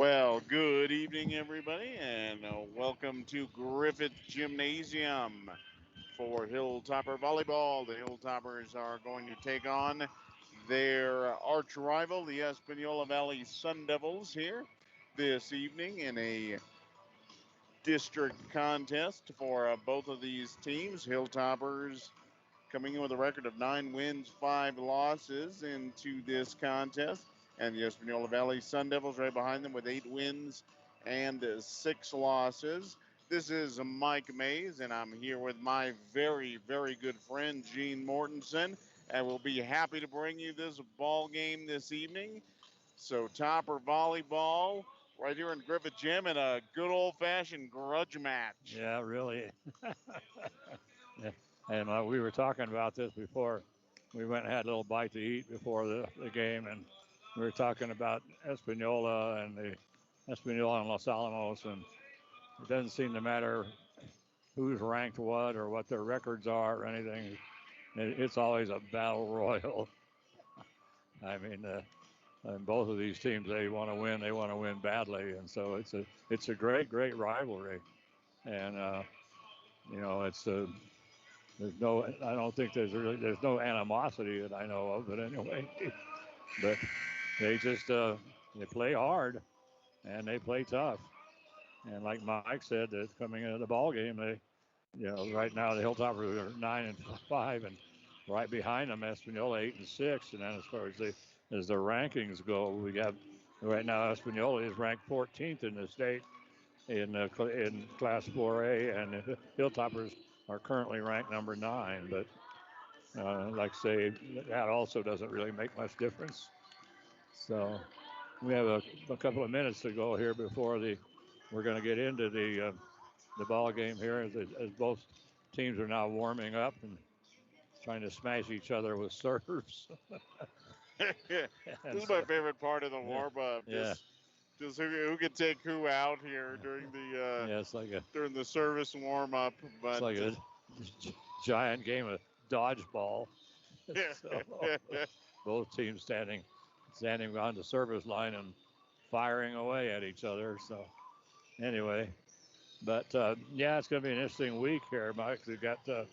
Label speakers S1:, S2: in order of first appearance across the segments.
S1: Well, good evening, everybody, and welcome to Griffith Gymnasium for Hilltopper Volleyball. The Hilltoppers are going to take on their arch rival, the Espanola Valley Sun Devils, here this evening in a district contest for both of these teams. Hilltoppers coming in with a record of 9 wins, 5 losses into this contest. And the Espanola Valley Sun Devils right behind them with 8 wins and 6 losses. This is Mike Mays, and I'm here with my very, very good friend, Gene Mortensen. And we'll be happy to bring you this ball game this evening. So, Topper Volleyball right here in Griffith Gym in a good old-fashioned grudge match.
S2: Yeah, really. Yeah. And we were talking about this before we went and had a little bite to eat before the game, and we were talking about Espanola and the Espanola and Los Alamos, and it doesn't seem to matter who's ranked what or what their records are or anything. It's always a battle royal. I mean, and both of these teams, they want to win. They want to win badly, and so it's a great rivalry, and it's there's no, I don't think there's no animosity that I know of, but anyway, but they just they play hard and they play tough, and like Mike said, that coming into the ball game, right now the Hilltoppers are 9-5, and right behind them Espanola 8-6, and then as far as the rankings go, we got right now Espanola is ranked 14th in the state in Class 4A, and the Hilltoppers are currently ranked number 9. But like I say, that also doesn't really make much difference. So we have a couple of minutes to go here before we're going to get into the ball game here as both teams are now warming up and trying to smash each other with serves.
S1: This is my favorite part of the warm up.
S2: Yeah.
S1: Just who can take who out here during the
S2: it's like
S1: during the service warm up. But
S2: it's like a giant game of dodgeball. So, both teams standing on the service line and firing away at each other. So anyway, but it's going to be an interesting week here, Mike. We've got the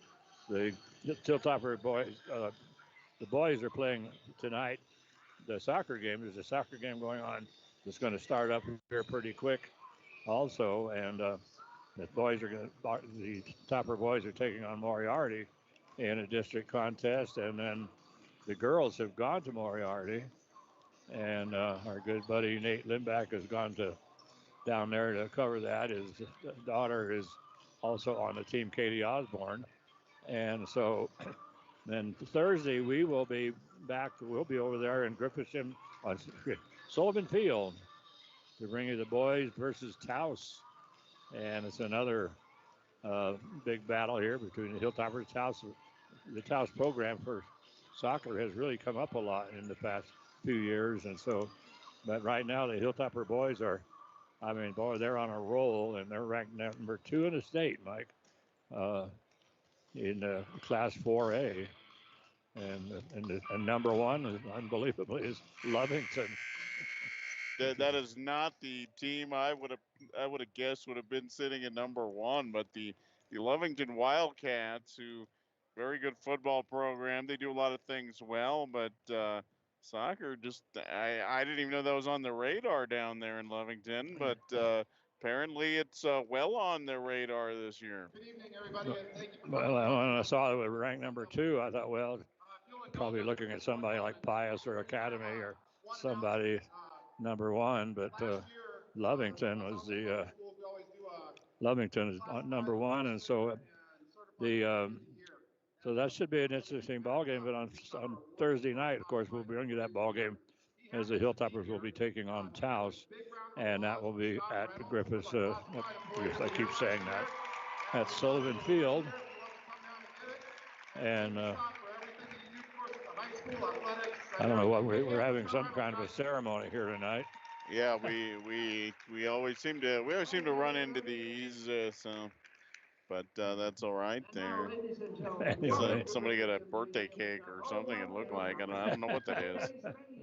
S2: Hilltopper boys. The boys are playing tonight. The soccer game. There's a soccer game going on that's going to start up here pretty quick, also, and the Topper boys are taking on Moriarty in a district contest, and then the girls have gone to Moriarty, and our good buddy Nate Lindback has gone down there to cover that. His daughter is also on the team, Katie Osborne, and so then Thursday we will be back. We'll be over there in Griffithsham on Sullivan Field to bring you the boys versus Taos, and it's another big battle here between the Hilltoppers. The Taos program for soccer has really come up a lot in the past few years, and so, but right now the Hilltopper boys they're on a roll, and they're ranked number 2 in the state, Mike, in Class 4A, and number 1, unbelievably, is Lovington.
S1: That is not the team I would have guessed would have been sitting at number 1, but the Lovington Wildcats, who very good football program. They do a lot of things well, but soccer just I didn't even know that was on the radar down there in Lovington, but apparently it's well on their radar this year.
S3: Good evening, everybody, and thank you for
S2: Well, when I saw it was ranked number 2, I thought, well, probably looking at somebody like Pius or Academy or somebody number 1, but Lovington was Lovington is number 1, and so so that should be an interesting ball game. But on Thursday night, of course, we'll bring you that ball game as the Hilltoppers will be taking on Taos, and that will be at Griffiths. I keep saying that at Sullivan Field, and I don't know what we're having some kind of a ceremony here tonight.
S1: Yeah, we always seem to run into these. So but that's all right. There,
S2: Anyway.
S1: somebody got a birthday cake or something. It looked like I don't know what that is.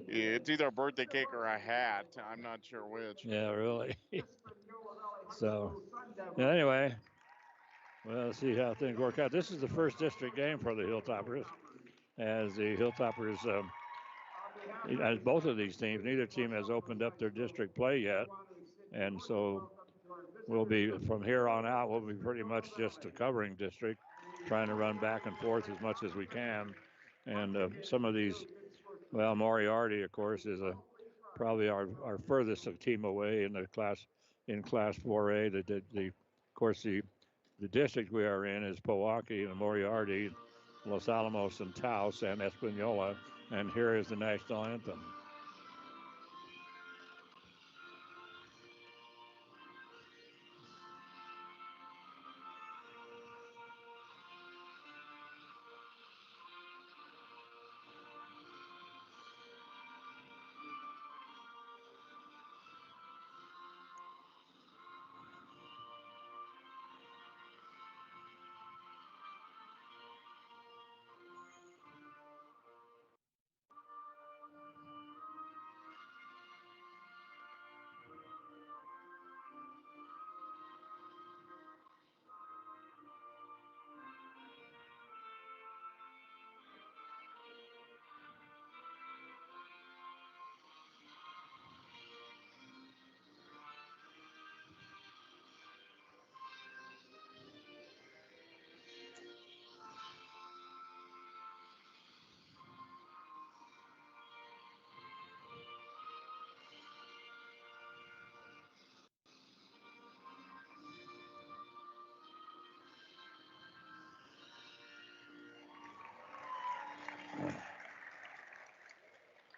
S1: It's either a birthday cake or a hat. I'm not sure which.
S2: Yeah, really. So, yeah, anyway, we'll see how things work out. This is the first district game for the Hilltoppers, as the Hilltoppers, as both of these teams, neither team has opened up their district play yet, and so we'll be from here on out. We'll be pretty much just a covering district, trying to run back and forth as much as we can, and some of these. Well, Moriarty, of course, is probably our furthest team away in Class 4A. Of course, the district we are in is Pewaukee and Moriarty, Los Alamos and Taos and Espanola. And here is the national anthem.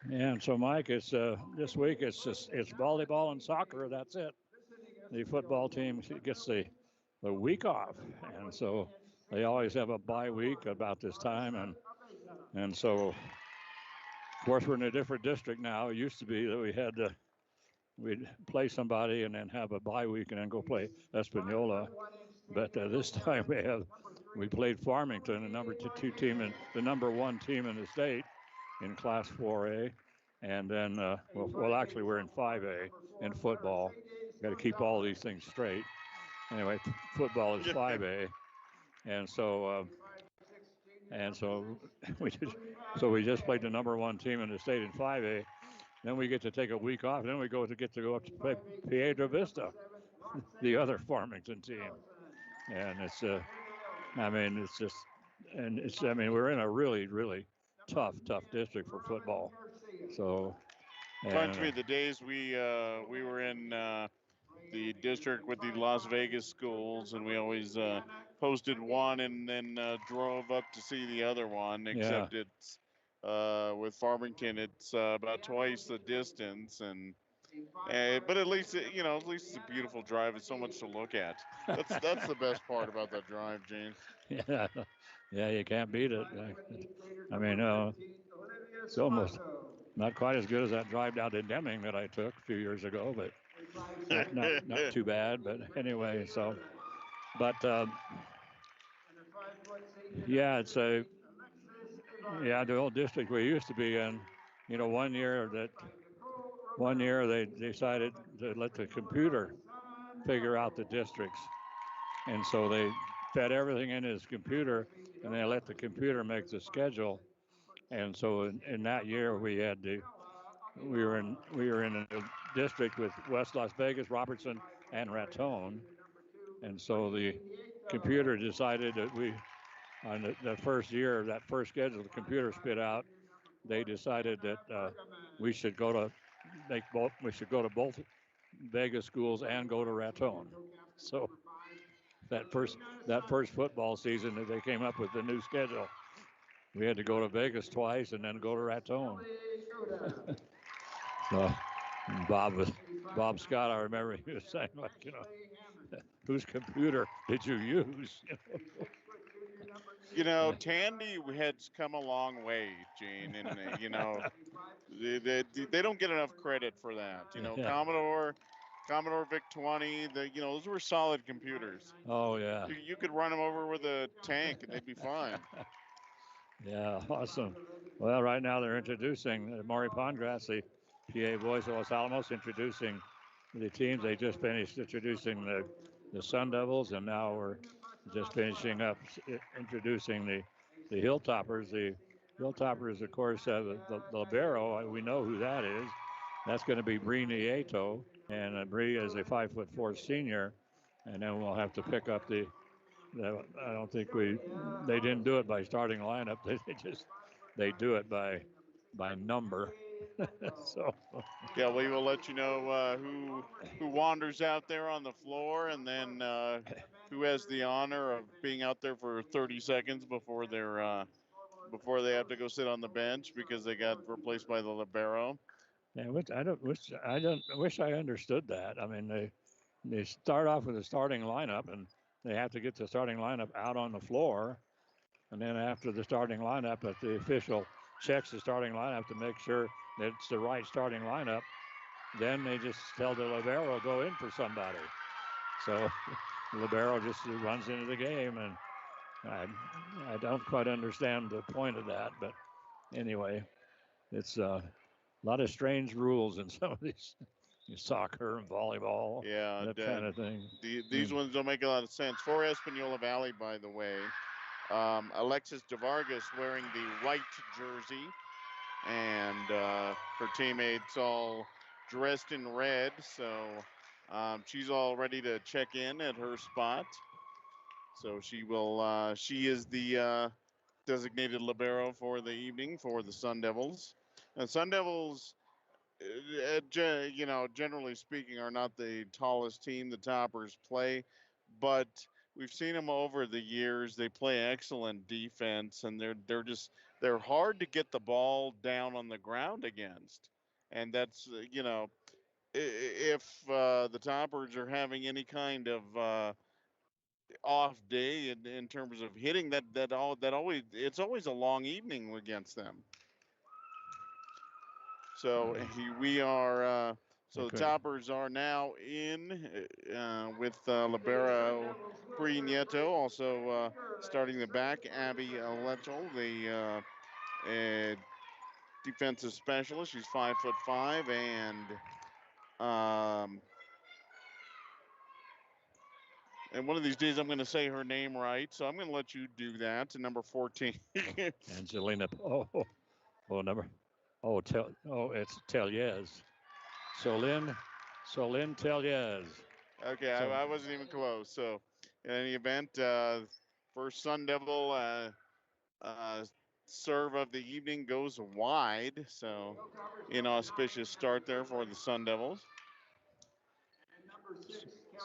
S2: And so, Mike, it's this week. It's volleyball and soccer. That's it. The football team gets the week off, and so they always have a bye week about this time, and so of course we're in a different district now. It used to be that we'd play somebody and then have a bye week and then go play Espanola, but this time we played Farmington, the number two team and the number one team in the state in Class 4A. And then, well, actually, we're in 5A in football. Got to keep all these things straight. Anyway, football is 5A, and so we just played the number one team in the state in 5A. Then we get to take a week off. Then we get to go up to play Piedra Vista, the other Farmington team, and I mean, it's just, and it's, I mean, we're in a really, really tough district for football. So,
S1: Reminds me of the days we were in the district with the Las Vegas schools, and we always posted one and then drove up to see the other one. Except it's with Farmington, it's about twice the distance, and but at least at least it's a beautiful drive. It's so much to look at. That's the best part about that drive, Gene.
S2: Yeah, you can't beat it. I mean, it's almost not quite as good as that drive down to Deming that I took a few years ago, but not too bad. But anyway, so, but yeah, it's the old district we used to be in. You know, one year they decided to let the computer figure out the districts, and so they fed everything into his computer, and they let the computer make the schedule. And so in that year we were in a district with West Las Vegas, Robertson, and Raton, and so the computer decided that on the first year of that first schedule the computer spit out, they decided that we should go to both Vegas schools and go to Raton. So that first football season that they came up with the new schedule, we had to go to Vegas twice and then go to Raton. So Bob Scott, I remember he was saying, like, whose computer did you use?
S1: Tandy had come a long way, Gene, and they don't get enough credit for that. Commodore Commodore VIC-20. Those were solid computers.
S2: Oh, yeah.
S1: You could run them over with a tank and they'd be fine.
S2: Yeah, awesome. Well, right now they're introducing Maury Pondgrass, the PA voice of Los Alamos, introducing the teams. They just finished introducing the Sun Devils, and now we're just finishing up introducing the Hilltoppers. The Hilltoppers, of course, the libero. We know who that is. That's going to be Bree Nieto, and Bree is a 5'4" senior, and then we'll have to pick up the. I don't think they didn't do it by starting lineup. They do it by number. So
S1: yeah, we will let you know who wanders out there on the floor, and then who has the honor of being out there for 30 seconds before they have to go sit on the bench because they got replaced by the libero.
S2: Yeah, wish I understood that. I mean, they start off with a starting lineup, and they have to get the starting lineup out on the floor, and then after the starting lineup, if the official checks the starting lineup to make sure that it's the right starting lineup, then they just tell the libero go in for somebody. So the libero just runs into the game, and I don't quite understand the point of that, but anyway, it's a lot of strange rules in some of these soccer and volleyball, that kind of thing.
S1: These ones don't make a lot of sense. For Espanola Valley, by the way, Alexis DeVargas wearing the white jersey, and her teammates all dressed in red, so she's all ready to check in at her spot. So she is the designated libero for the evening for the Sun Devils. And Sun Devils, generally speaking, are not the tallest team the Toppers play, but we've seen them over the years. They play excellent defense, and they're hard to get the ball down on the ground against. And that's if the Toppers are having any kind of off day in terms of hitting, it's always a long evening against them. So we are. So the Toppers are now in with libero Bree Nieto, also starting the back, Abby Letchel, the defensive specialist. She's 5'5", and one of these days I'm going to say her name right, so I'm going to let you do that. To number 14,
S2: Angelina. It's Teliez. Solin Teliez.
S1: Okay, I wasn't even close. So, in any event, first Sun Devil serve of the evening goes wide. So, inauspicious start there for the Sun Devils.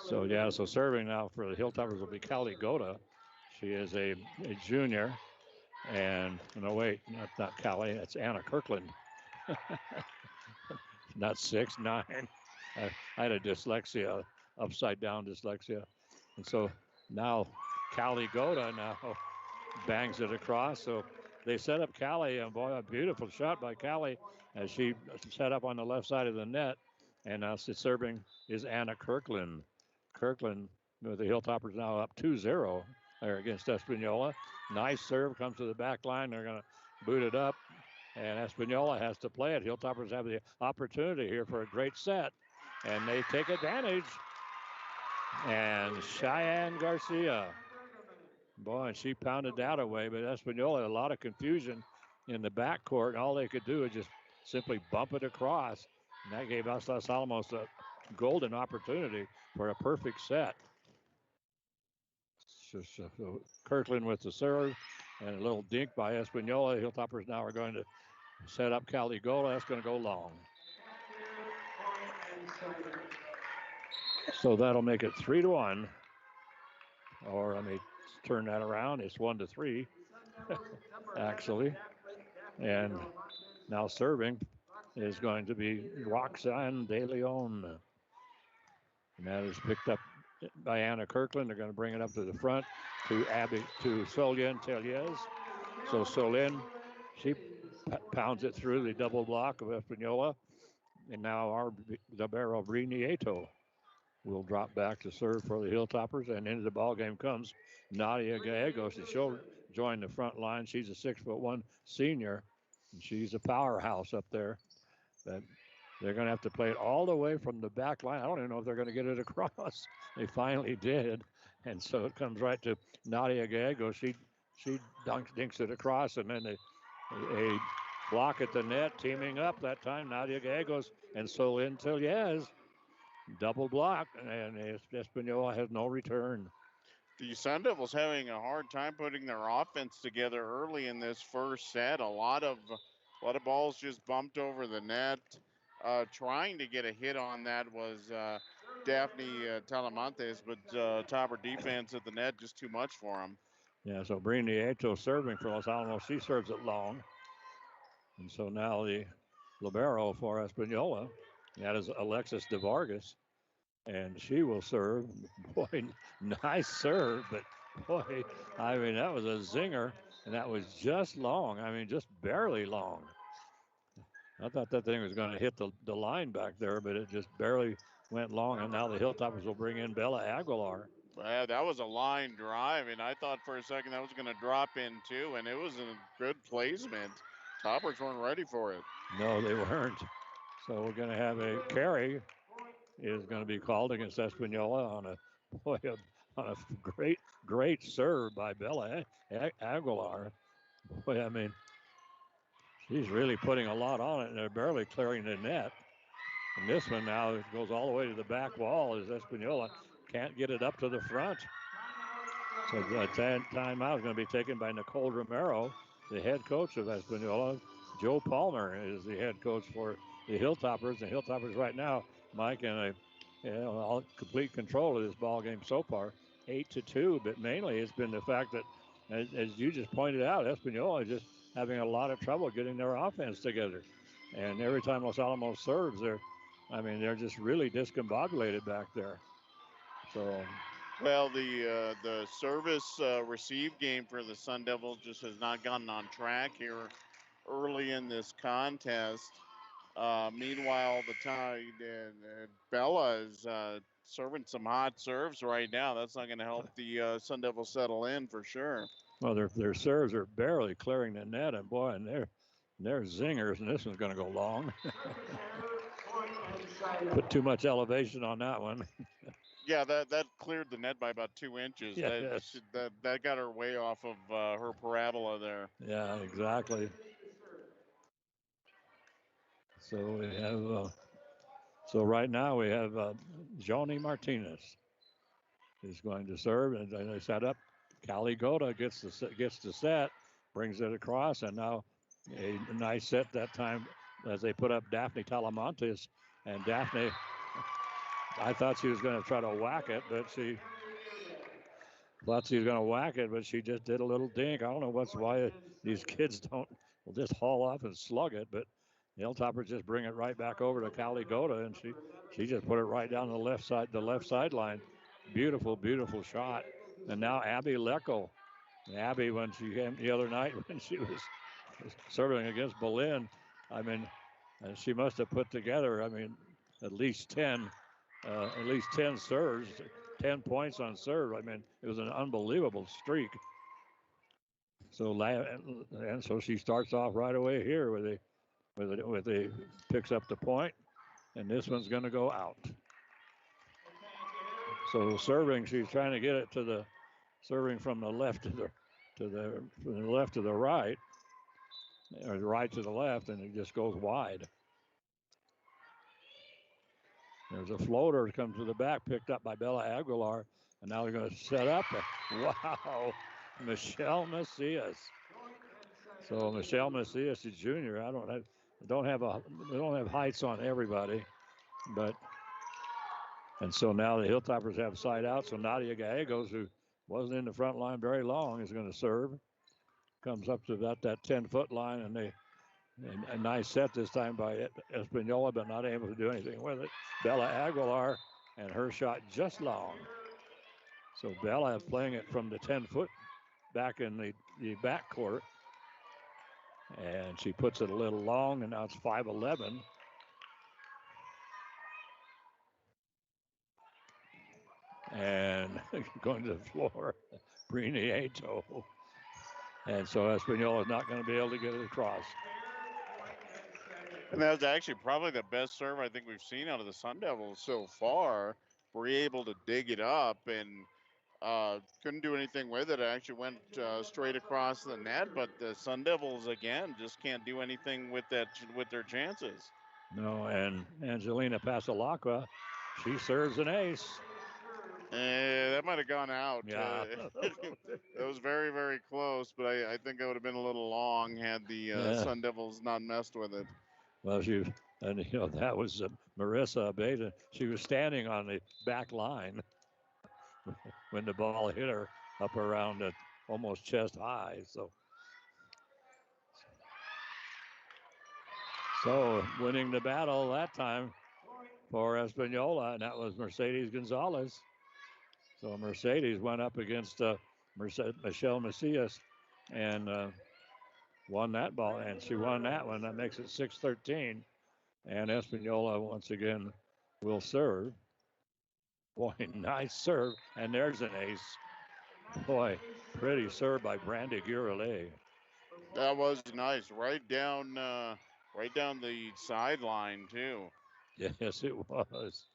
S2: So serving now for the Hilltoppers will be Callie Goda. She is a junior. And no, wait, not Callie. That's Anna Kirkland. Not 6'9". I had a dyslexia, upside down dyslexia. And so now Callie Goda now bangs it across. So they set up Callie, and boy, a beautiful shot by Callie as she set up on the left side of the net. And now serving is Anna Kirkland. Kirkland with the Hilltoppers now up 2-0 there against Espanola. Nice serve, comes to the back line. They're going to boot it up, and Espanola has to play it. Hilltoppers have the opportunity here for a great set, and they take advantage. And Cheyenne Garcia, boy, and she pounded that away, but Espanola, a lot of confusion in the backcourt, and all they could do is just simply bump it across, and that gave us Los Alamos a golden opportunity for a perfect set. So Kirkland with the serve, and a little dink by Espanola. Hilltoppers now are going to set up Callie Gola. That's going to go long. So that'll make it 3-1. Or let me turn that around. It's 1-3, actually. And now serving is going to be Roxanne De Leon. And that is picked up by Anna Kirkland. They're going to bring it up to the front to Solin Teliez. So Solin, she pounds it through the double block of Espanola. And now our libero Bree Nieto will drop back to serve for the Hilltoppers, and into the ball game comes Nadia Gallegos. She'll join the front line. She's a 6'1" senior, and she's a powerhouse up there. But they're going to have to play it all the way from the back line. I don't even know if they're going to get it across. They finally did, and so it comes right to Nadia Gallegos. She dinks it across, and then a block at the net, teaming up that time. Nadia Gallegos and Solin Tiliez. Double block, and Espanola has no return.
S1: The Sun Devils having a hard time putting their offense together early in this first set. A lot of balls just bumped over the net. Trying to get a hit on that was Daphne Talamantes, but Topper defense at the net just too much for him.
S2: Yeah, so Bree Nieto serving for Los Alamos. She serves it long. And so now the libero for Espanola, that is Alexis DeVargas. And she will serve. Boy, nice serve, but boy, I mean, that was a zinger, and that was just long. I mean, just barely long. I thought that thing was going to hit the line back there, but it just barely went long. And now the Hilltoppers will bring in Bella Aguilar.
S1: Yeah, that was a line drive, and I thought for a second that was going to drop in too, and it was a good placement. Toppers weren't ready for it.
S2: No, they weren't. So we're going to have a carry is going to be called against Espanola on a great serve by Bella Aguilar. Boy, I mean, she's really putting a lot on it, and they're barely clearing the net. And this one now goes all the way to the back wall as Espanola can't get it up to the front. So the timeout is going to be taken by Nicole Romero, the head coach of Espanola. Joe Palmer is the head coach for the Hilltoppers. The Hilltoppers right now, Mike, in all complete control of this ball game so far, 8-2. But mainly it's been the fact that, as you just pointed out, Espanola is just having a lot of trouble getting their offense together. And every time Los Alamos serves, they're just really discombobulated back there. So.
S1: Well, the service receive game for the Sun Devils just has not gotten on track here early in this contest. Meanwhile, the Tide Bella is serving some hot serves right now. That's not going to help the Sun Devils settle in for sure.
S2: Well, their serves are barely clearing the net, and boy, and they're zingers, and this one's going to go long. Put too much elevation on that one.
S1: Yeah, that cleared the net by about 2 inches.
S2: Yes.
S1: That got her way off of her parabola there.
S2: Yeah, exactly. So we have. So right now we have Joni Martinez is going to serve, and they set up. Callie Goda gets the set, brings it across, and now a nice set that time as they put up Daphne Talamantes, and Daphne. I thought she was going to try to whack it, but she just did a little dink. I don't know why these kids will just haul off and slug it, but the Hilltoppers just bring it right back over to Callie Goda, and she just put it right down the left sideline. Beautiful, beautiful shot. And now Abby Lecco. Abby, when she came the other night when she was serving against Berlin, I mean, she must have put together, at least 10 serves, 10 points on serve. I mean, it was an unbelievable streak. So she starts off right away here with a picks up the point, and this one's going to go out. So serving, she's trying to get it to the serving from the left from the left to the right, or the right to the left, and it just goes wide. There's a floater that comes to the back, picked up by Bella Aguilar, and now they're going to set up. Wow, Michelle Macias. So Michelle Macias, the junior. I don't have heights on everybody, and so now the Hilltoppers have side out. So Nadia Gallegos, who wasn't in the front line very long, is going to serve. Comes up to about that 10-foot line, and a nice set this time by Espanola, but not able to do anything with it. Bella Aguilar, and her shot just long. So Bella playing it from the 10-foot back in the back court. And she puts it a little long, and now it's 5-11. and going to the floor, Briniato. And so Espanola is not going to be able to get it across.
S1: And that was actually probably the best serve I think we've seen out of the Sun Devils so far. We're able to dig it up and couldn't do anything with it. It actually went straight across the net, but the Sun Devils again just can't do anything with their chances.
S2: No, and Angelina Pasalacqua, she serves an ace.
S1: That might have gone out.
S2: Yeah.
S1: That was very, very close, but I think it would have been a little long had the Sun Devils not messed with it.
S2: Well, that was Marissa Abeda. She was standing on the back line when the ball hit her up around almost chest high. So winning the battle that time for Espanola, and that was Mercedes Gonzalez. So Mercedes went up against Michelle Macias and won that ball, and she won that one. That makes it 6-13. And Espanola once again will serve. Boy, nice serve. And there's an ace. Boy, pretty serve by Brandy Gurley.
S1: That was nice. Right down the sideline too.
S2: Yes, it was.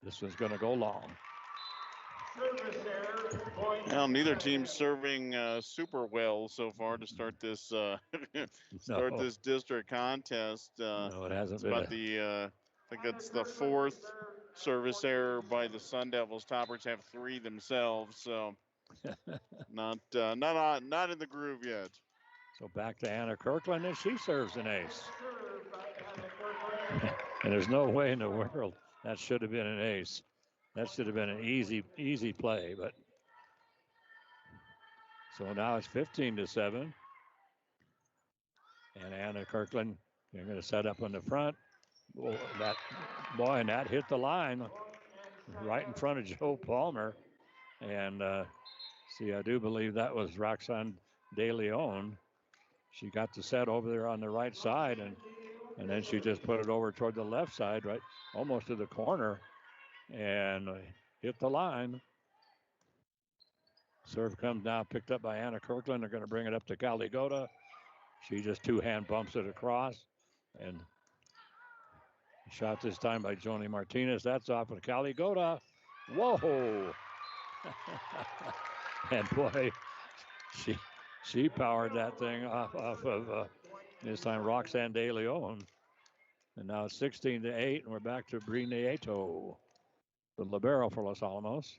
S2: This one's going to go long.
S1: Well, neither team's serving super well so far to start this this district contest.
S2: No, it hasn't
S1: it's
S2: been.
S1: About I think it's the fourth service error by the Sun Devils. Toppers have 3 themselves, so not in the groove yet.
S2: So back to Anna Kirkland, and she serves an ace. And there's no way in the world that should have been an ace. That should have been an easy play, but so now it's 15-7. And Anna Kirkland, they're going to set up on the front. Oh, and that hit the line right in front of Joe Palmer. And I do believe that was Roxanne De Leon. She got the set over there on the right side, and then she just put it over toward the left side, right, almost to the corner, and hit the line. Serve comes now, picked up by Anna Kirkland. They're going to bring it up to Caligota. She just 2-hand bumps it across, and shot this time by Joni Martinez. That's off of Caligota. Whoa! And boy, she powered that thing off of this time Roxanne De Leon. And now it's 16-8, and we're back to Bree Nieto, the libero for Los Alamos.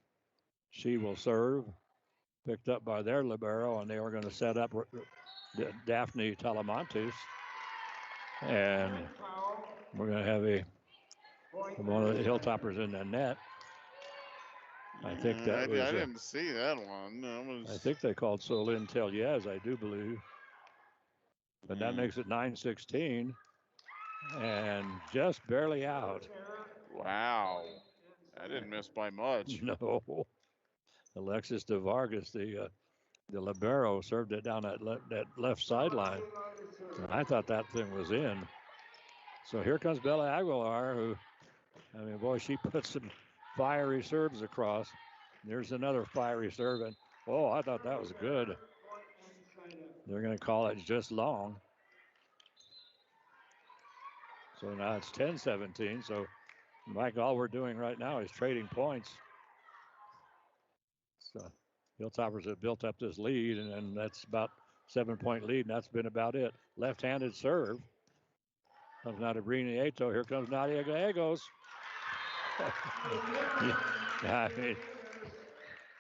S2: She will serve, picked up by their libero, and they were going to set up Daphne Talamontes. And we're going to have one of the Hilltoppers in the net. I think that was.
S1: I didn't see that one.
S2: I think they called Solin Teliez, I do believe. But that makes it 9-16. And just barely out.
S1: Wow. I didn't miss by much.
S2: No. Alexis de Vargas, the libero, served it down that left sideline. And I thought that thing was in. So here comes Bella Aguilar, who, boy, she put some fiery serves across. There's another fiery serve. And, I thought that was good. They're going to call it just long. So now it's 10-17. So, Mike, all we're doing right now is trading points. So, Hilltoppers have built up this lead, and that's about 7-point lead, and that's been about it. Left-handed serve. Comes now to Briniato. Here comes Nadia Gallegos.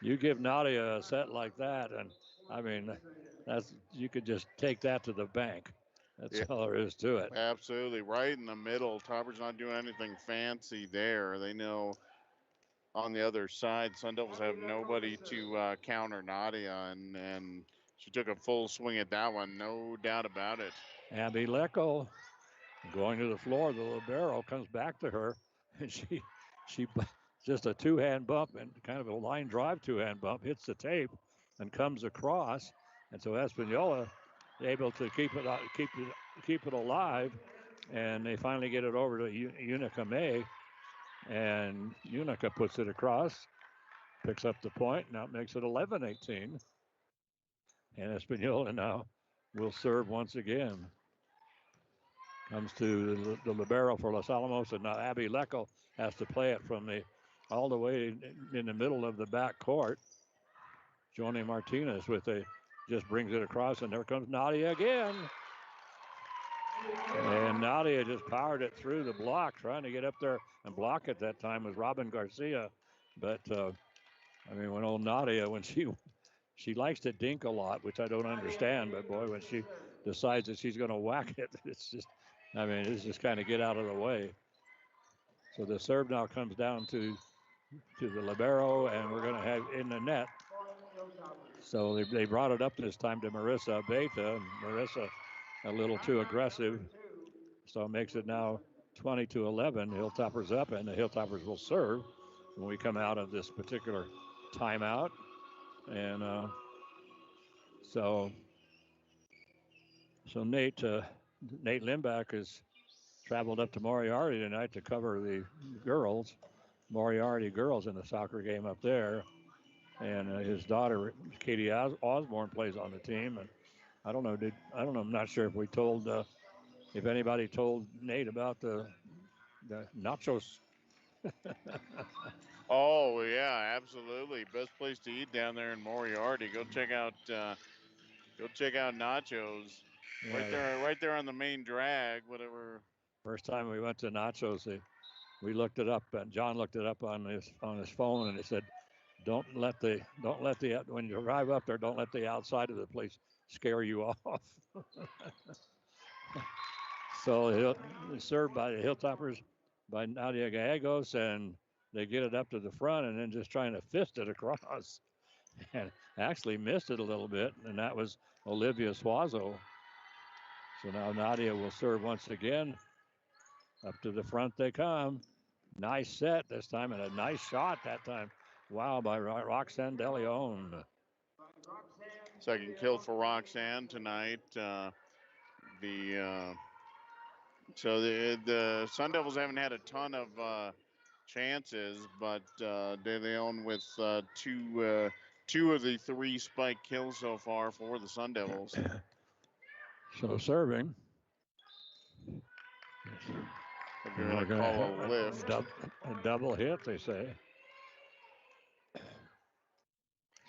S2: You give Nadia a set like that, and you could just take that to the bank. That's all there is to it.
S1: Absolutely. Right in the middle. Toppers not doing anything fancy there. They know on the other side, Sun Devils have nobody to counter Nadia, and she took a full swing at that one, no doubt about it.
S2: Abby Lecco going to the floor. The libero comes back to her, and she just a 2-hand bump and kind of a line drive 2-hand bump, hits the tape and comes across. And so Espanola able to keep it alive, and they finally get it over to Unica May. And Unica puts it across, picks up the point. Now it makes it 11-18. And Espanola now will serve once again. Comes to the libero for Los Alamos, and now Abby Leckel has to play it from all the way in the middle of the back court. Joni Martinez just brings it across, and there comes Nadia again. And Nadia just powered it through the block, trying to get up there and block it. That time was Robin Garcia. But, when old Nadia, when she likes to dink a lot, which I don't understand, but boy, when she decides that she's going to whack it, it's just kind of get out of the way. So the serve now comes down to the libero, and we're going to have in the net. So they brought it up this time to Marissa Beta. Marissa a little too aggressive, so it makes it now 20-11. Hilltoppers up, and the Hilltoppers will serve when we come out of this particular timeout. And so Nate Limbach has traveled up to Moriarty tonight to cover the Moriarty girls in the soccer game up there. And his daughter, Katie Osborne, plays on the team. And I don't know. I'm not sure if anybody told Nate about the nachos.
S1: Oh yeah, absolutely. Best place to eat down there in Moriarty. Go check out Nachos.
S2: Yeah,
S1: Right there on the main drag. Whatever.
S2: First time we went to Nachos, we looked it up, and John looked it up on his phone, and it said, when you arrive up there, don't let the outside of the place scare you off. So served by the Hilltoppers by Nadia Gallegos, and they get it up to the front, and then just trying to fist it across, and actually missed it a little bit, and that was Olivia Suazo. So now Nadia will serve once again. Up to the front they come. Nice set this time, and a nice shot that time. Wow, by Roxanne DeLeon.
S1: Second kill for Roxanne tonight. So the Sun Devils haven't had a ton of chances, but De Leon with two of the three spike kills so far for the Sun Devils.
S2: So serving.
S1: We're going to call a lift.
S2: A double hit, they say.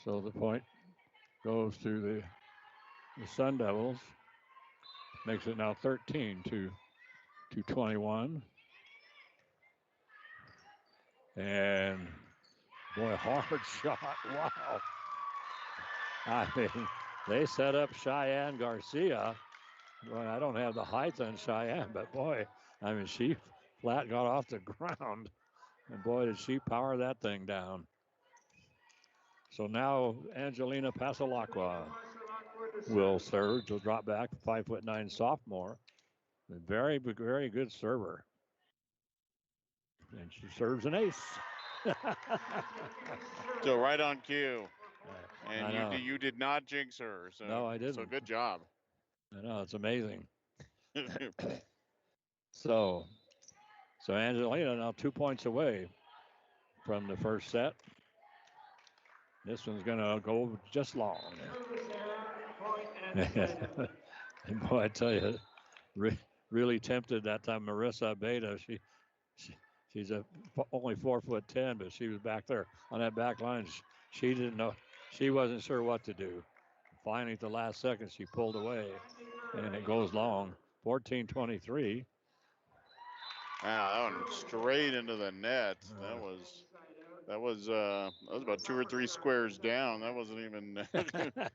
S2: So the point goes to the Sun Devils. Makes it now 13-21. And boy, hard shot. Wow. I mean, they set up Cheyenne Garcia. Boy, I don't have the height on Cheyenne, but boy, she flat got off the ground. And boy, did she power that thing down. So now Angelina Pasalacqua will serve. She'll drop back, 5'9" sophomore. A very, very good server. And she serves an ace.
S1: So right on cue. And you did not jinx her. So,
S2: no, I didn't.
S1: So good job.
S2: I know, it's amazing. So Angelina now 2 points away from the first set. This one's going to go just long. And boy, I tell you, really tempted that time. Marissa Beta, she's only 4'10", but she was back there on that back line. She didn't know. She wasn't sure what to do. Finally, at the last second, she pulled away, and it goes long. 14-23.
S1: Wow, that one straight into the net. That was about 2 or 3 squares down. That wasn't even that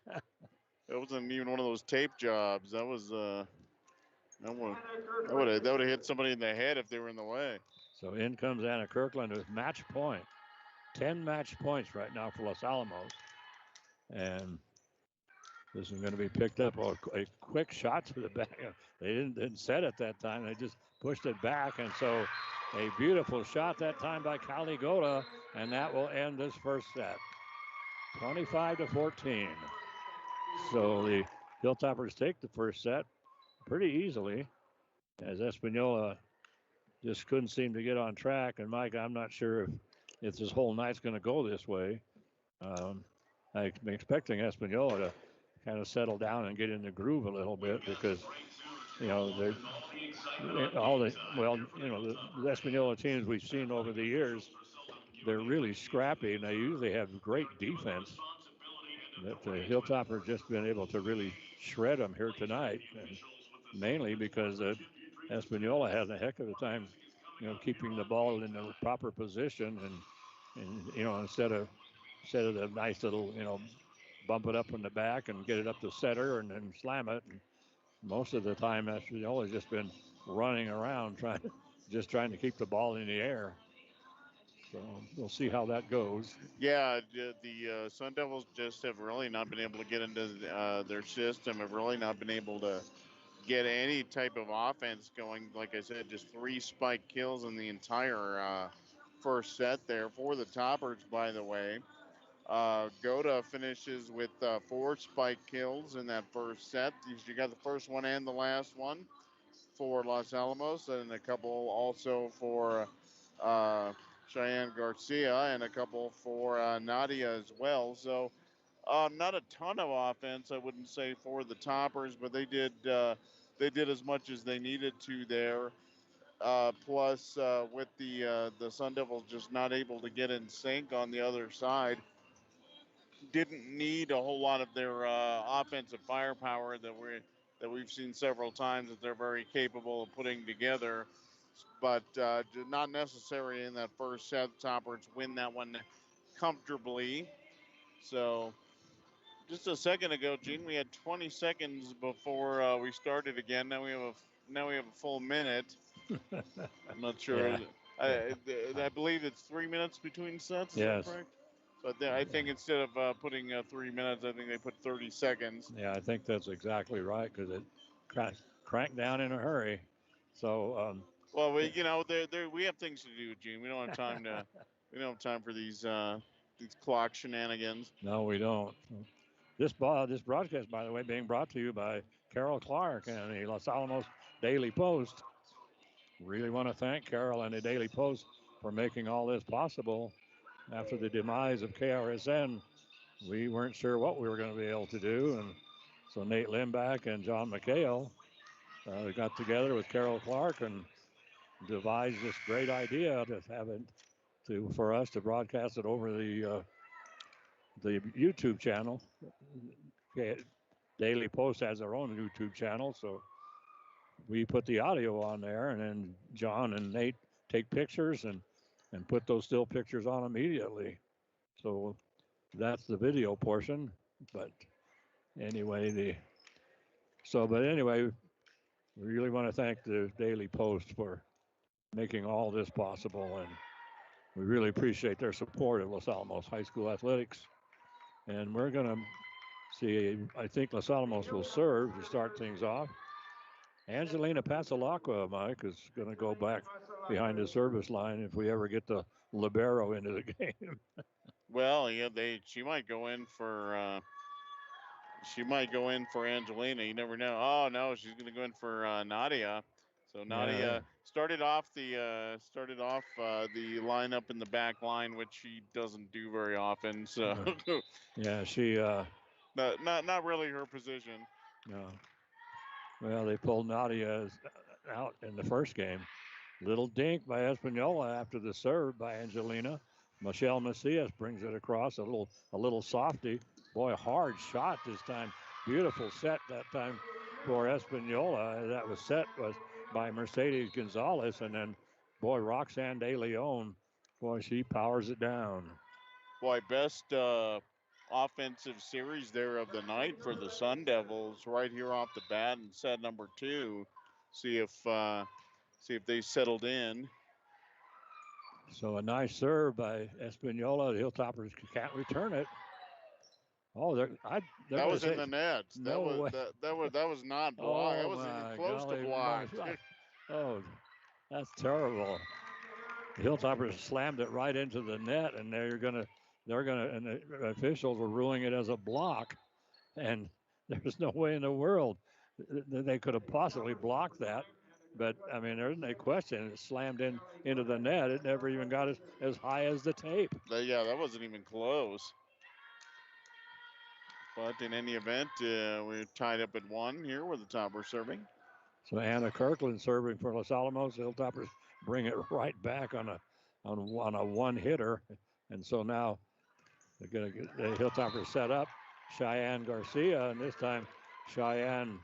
S1: wasn't even one of those tape jobs. That was that would have hit somebody in the head if they were in the way.
S2: So in comes Anna Kirkland with match point. 10 match points right now for Los Alamos. And this is going to be picked up. A quick shot to the back. They didn't set it that time. They just pushed it back. And so a beautiful shot that time by Caligota. And that will end this first set. 25-14. So the Hilltoppers take the first set pretty easily as Espanola just couldn't seem to get on track. And Mike, I'm not sure if this whole night's going to go this way. Um, I'm expecting Espanola to kind of settle down and get in the groove a little bit because they're all the the Espanola teams we've seen over the years, they're really scrappy and they usually have great defense. But the Hilltoppers just been able to really shred them here tonight, and mainly because Espanola has a heck of a time, keeping the ball in the proper position and instead of the nice little bump it up in the back and get it up to center and then slam it. And most of the time, Espanola's just been running around trying to keep the ball in the air. So we'll see how that goes.
S1: Yeah, the Sun Devils just have really not been able to get into their system, have really not been able to get any type of offense going. Like I said, just 3 spike kills in the entire first set there for the Toppers, by the way. Goda finishes with 4 spike kills in that first set. You got the first one and the last one for Los Alamos, and a couple also for Cheyenne Garcia, and a couple for Nadia as well. So not a ton of offense, I wouldn't say, for the Toppers, but they did as much as they needed to there. Plus, with the Sun Devils just not able to get in sync on the other side, didn't need a whole lot of their offensive firepower that we've seen several times that they're very capable of putting together. But not necessary in that first set. Toppers win that one comfortably. So just a second ago, Gene, we had 20 seconds before we started again. Now we have a full minute. I'm not sure.
S2: Yeah.
S1: I believe it's 3 minutes between sets. Is
S2: Yes.
S1: that correct? So I think instead of putting 3 minutes, I think they put 30 seconds.
S2: Yeah, I think that's exactly right because it cranked down in a hurry. So.
S1: Well, we have things to do, Gene. We don't have time to. We don't have time for these clock shenanigans.
S2: No, we don't. This broadcast, by the way, being brought to you by Carol Clark and the Los Alamos Daily Post. Really want to thank Carol and the Daily Post for making all this possible. After the demise of KRSN, we weren't sure what we were going to be able to do, and so Nate Limback and John McHale got together with Carol Clark and devised this great idea to have it for us to broadcast it over the YouTube channel. Daily Post has their own YouTube channel, so we put the audio on there, and then John and Nate take pictures and put those still pictures on immediately. So that's the video portion. But anyway, we really want to thank the Daily Post for making all this possible, and we really appreciate their support of Los Alamos High School athletics. And we're going to see, I think Los Alamos will serve to start things off. Angelina Pasalacqua, Mike, is going to go back behind the service line if we ever get the libero into the game.
S1: Well, yeah, she might go in for Angelina. You never know. Oh no, she's going to go in for Nadia. So Nadia started off the lineup in the back line, which she doesn't do very often. So
S2: yeah, she
S1: not really her position.
S2: No. Well, they pulled Nadia out in the first game. Little dink by Espanola after the serve by Angelina. Michelle Macias brings it across, a little softy. Boy, hard shot this time. Beautiful set that time for Espanola. That was set by Mercedes Gonzalez, and then boy, Roxanne De Leon, boy, she powers it down.
S1: Boy, best offensive series there of the night for the Sun Devils right here off the bat in set number 2. See if they settled in.
S2: So a nice serve by Espanola. The Hilltoppers can't return it. Oh, that
S1: was in the net.
S2: No way.
S1: That was not blocked. That wasn't even close to blocked.
S2: Oh, that's terrible. The Hilltoppers slammed it right into the net, and and the officials were ruling it as a block, and there's no way in the world they could have possibly blocked that. But I mean, there's no question. It slammed into the net. It never even got as high as the tape.
S1: Yeah, that wasn't even close. But in any event, we're tied up at 1 here with the topper serving.
S2: So Anna Kirkland serving for Los Alamos. The Hilltoppers bring it right back on a one hitter, and so now they're going to get the Hilltoppers set up. Cheyenne Garcia, and this time Cheyenne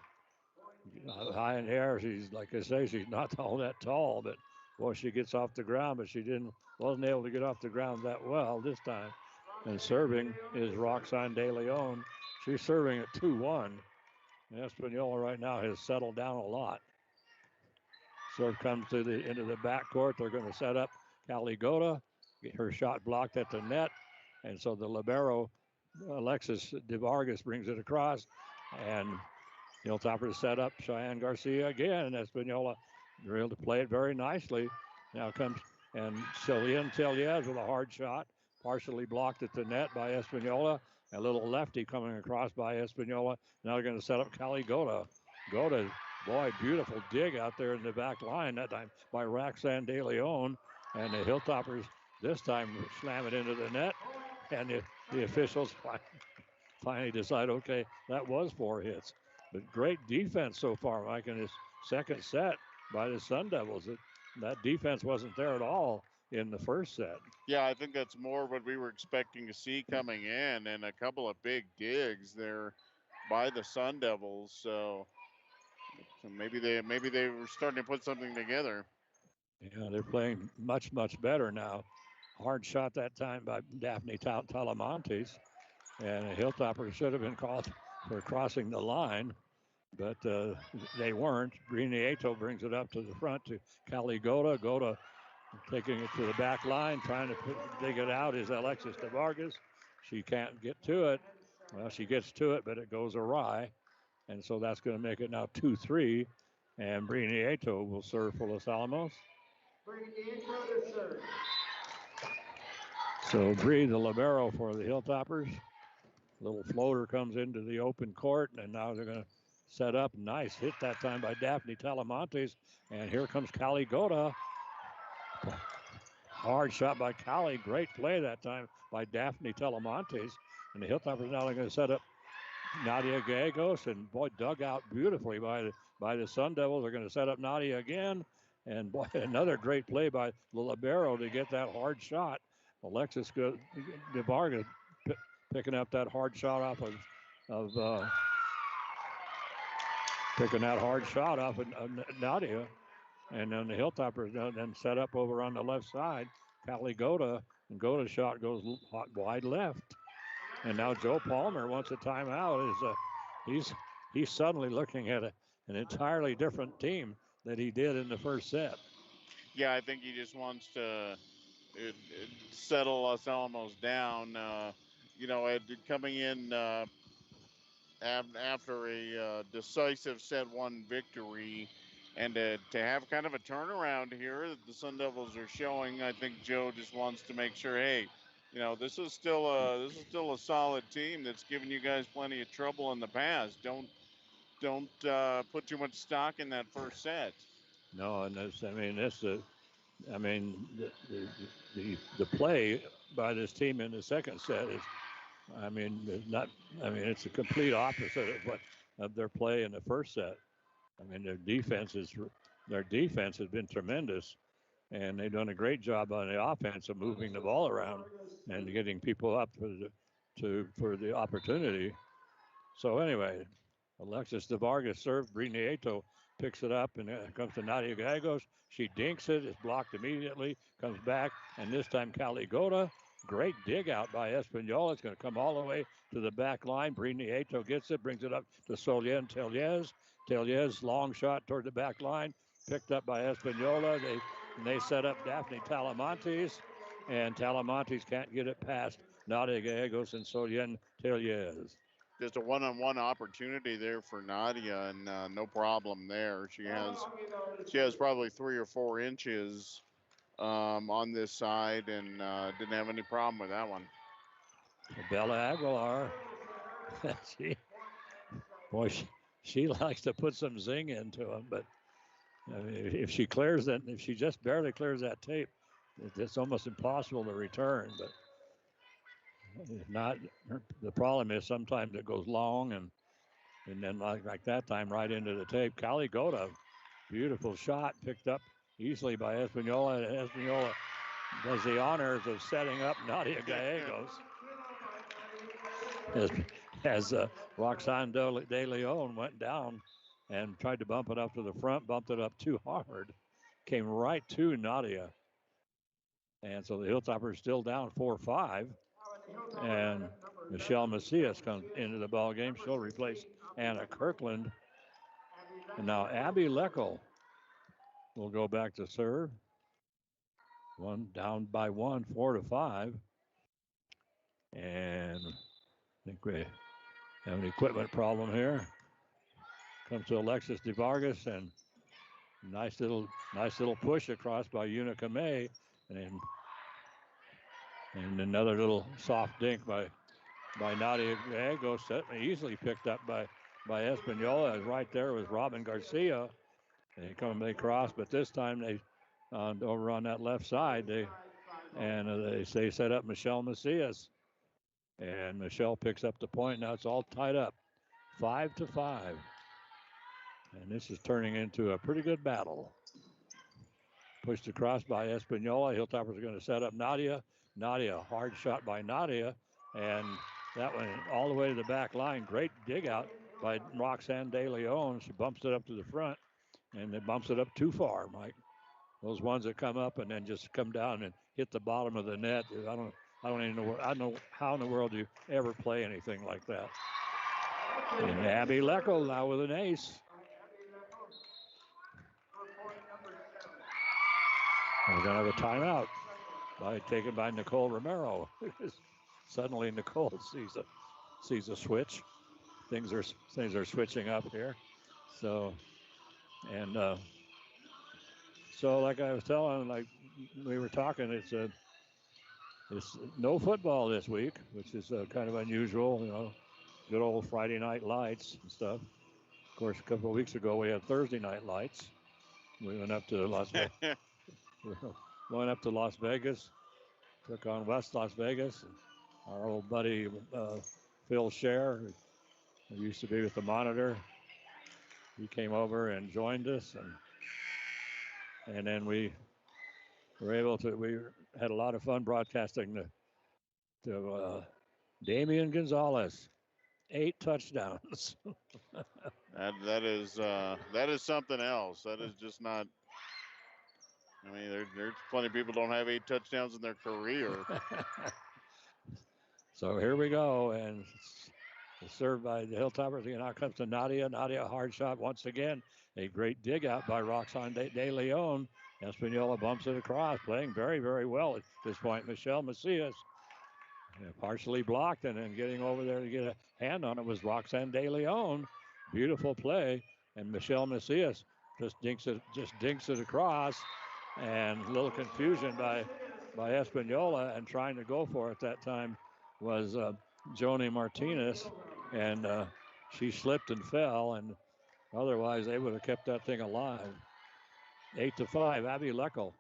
S2: high in the air. She's, like I say, she's not all that tall, but boy, she gets off the ground, but she wasn't able to get off the ground that well this time. And serving is Roxanne De Leon. She's serving at 2-1. Espanola right now has settled down a lot. Serve comes into the backcourt. They're going to set up Caligota. Get her shot blocked at the net. And so the libero, Alexis DeVargas, brings it across. And Hilltopper set up Cheyenne Garcia again. Espanola able to play it very nicely. Now comes and Cillian Teliez with a hard shot, partially blocked at the net by Espanola. A little lefty coming across by Espanola. Now they're going to set up Caligota. Gota, boy, beautiful dig out there in the back line that time by Roxanne De Leon. And the Hilltoppers this time slam it into the net. And the officials finally decide, okay, that was 4 hits. But great defense so far, Mike, in this second set by the Sun Devils. That defense wasn't there at all in the first set.
S1: Yeah, I think that's more what we were expecting to see coming in, and a couple of big digs there by the Sun Devils. So maybe they were starting to put something together.
S2: Yeah, they're playing much better now. Hard shot that time by Daphne Talamontes, and a Hilltopper should have been called for crossing the line, but they weren't. Briniato brings it up to the front to Caligota. Gota taking it to the back line, trying to dig it out is Alexis DeVargas. She can't get to it. Well, she gets to it, but it goes awry. And so that's going to make it now 2-3. And Briniato will serve for Los Alamos. So Bree, the libero for the Hilltoppers. Little floater comes into the open court, and now they're going to set up. Nice hit that time by Daphne Talamontes. And here comes Caligota. Hard shot by Cali. Great play that time by Daphne Talamontes. And the Hilltoppers now are going to set up Nadia Gallegos. And boy, dug out beautifully by the Sun Devils. They're going to set up Nadia again. And boy, another great play by the libero to get that hard shot. Alexis DeVargas picking up that hard shot off of picking that hard shot off of Nadia. And then the Hilltoppers then set up over on the left side. Caligota, and Gota's shot goes wide left. And now Joe Palmer wants a timeout. He's suddenly looking at an entirely different team that he did in the first set.
S1: Yeah, I think he just wants to settle Los Alamos down. Coming in after a decisive set 1 victory, and to have kind of a turnaround here that the Sun Devils are showing, I think Joe just wants to make sure, hey, this is still a solid team that's given you guys plenty of trouble in the past. Don't put too much stock in that first set.
S2: No, and the play by this team in the second set is, it's a complete opposite of their play in the first set. I mean, their defense has been tremendous, and they've done a great job on the offense of moving the ball around and getting people up for the opportunity. So anyway, Alexis DeVargas served. Briniato picks it up, and it comes to Nadia Gallegos. She dinks it. It's blocked immediately. Comes back, and this time Caligota. Great dig out by Espanola. It's going to come all the way to the back line. Briniato gets it, brings it up to Solien Teliez. Teliez, long shot toward the back line, picked up by Espanola. They set up Daphne Talamontes, and Talamontes can't get it past Nadia Gallegos and Solien Teliez.
S1: Just a one-on-one opportunity there for Nadia, and no problem there. She has probably 3 or 4 inches on this side, and didn't have any problem with that one.
S2: Bella Aguilar, she likes to put some zing into them, but I mean, if she clears that, if she just barely clears that tape, it's almost impossible to return. But if not, the problem is sometimes it goes long and then like that time right into the tape. Callie Gota, beautiful shot picked up easily by Espanola. Espanola does the honors of setting up Nadia Gallegos as Roxanne De Leon went down and tried to bump it up to the front, bumped it up too hard, came right to Nadia. And so the Hilltoppers still down 4-5. And Michelle Macias comes into the ball game. She'll replace Anna Kirkland. And now Abby Leckel will go back to serve. One down by 4-5. And I think we have an equipment problem here. Comes to Alexis DeVargas and nice little push across by Unica May. And another little soft dink by Nadia Gallegos, easily picked up by Espanola. Right there was Robin Garcia. They come across, but this time they over on that left side they set up Michelle Macias, and Michelle picks up the point. Now it's all tied up, 5-5, and this is turning into a pretty good battle. Pushed across by Espanola. Hilltoppers are going to set up Nadia. Nadia, hard shot by Nadia, and that went all the way to the back line. Great dig out by Roxanne De Leon. She bumps it up to the front, and it bumps it up too far, Mike. Those ones that come up and then just come down and hit the bottom of the net. I don't even know. I don't know how in the world you ever play anything like that. And Abby Leckel now with an ace. We're going to have a timeout taken by Nicole Romero. Suddenly Nicole sees a switch. Things are switching up here. So like I was telling, like we were talking, it's no football this week, which is kind of unusual. You know, good old Friday night lights and stuff. Of course, a couple of weeks ago we had Thursday night lights. We went up to Las Vegas. Went up to Las Vegas, took on West Las Vegas. And our old buddy Phil Scher, who used to be with the Monitor, he came over and joined us, and then we had a lot of fun broadcasting to Damian Gonzalez, 8 touchdowns.
S1: that is something else. That is just not. I mean, there's plenty of people don't have 8 touchdowns in their career.
S2: So here we go, and it's served by the Hilltoppers. Now comes to Nadia. Nadia, a hard shot once again. A great dig out by Roxanne De Leon. Espanola bumps it across, playing very, very well at this point. Michelle Macias, partially blocked, and then getting over there to get a hand on it was Roxanne De Leon. Beautiful play, and Michelle Macias just dinks it across, and a little confusion by Espanola, and trying to go for it that time was Joni Martinez, and she slipped and fell, and otherwise they would have kept that thing alive. 8-5, Abby Leckel.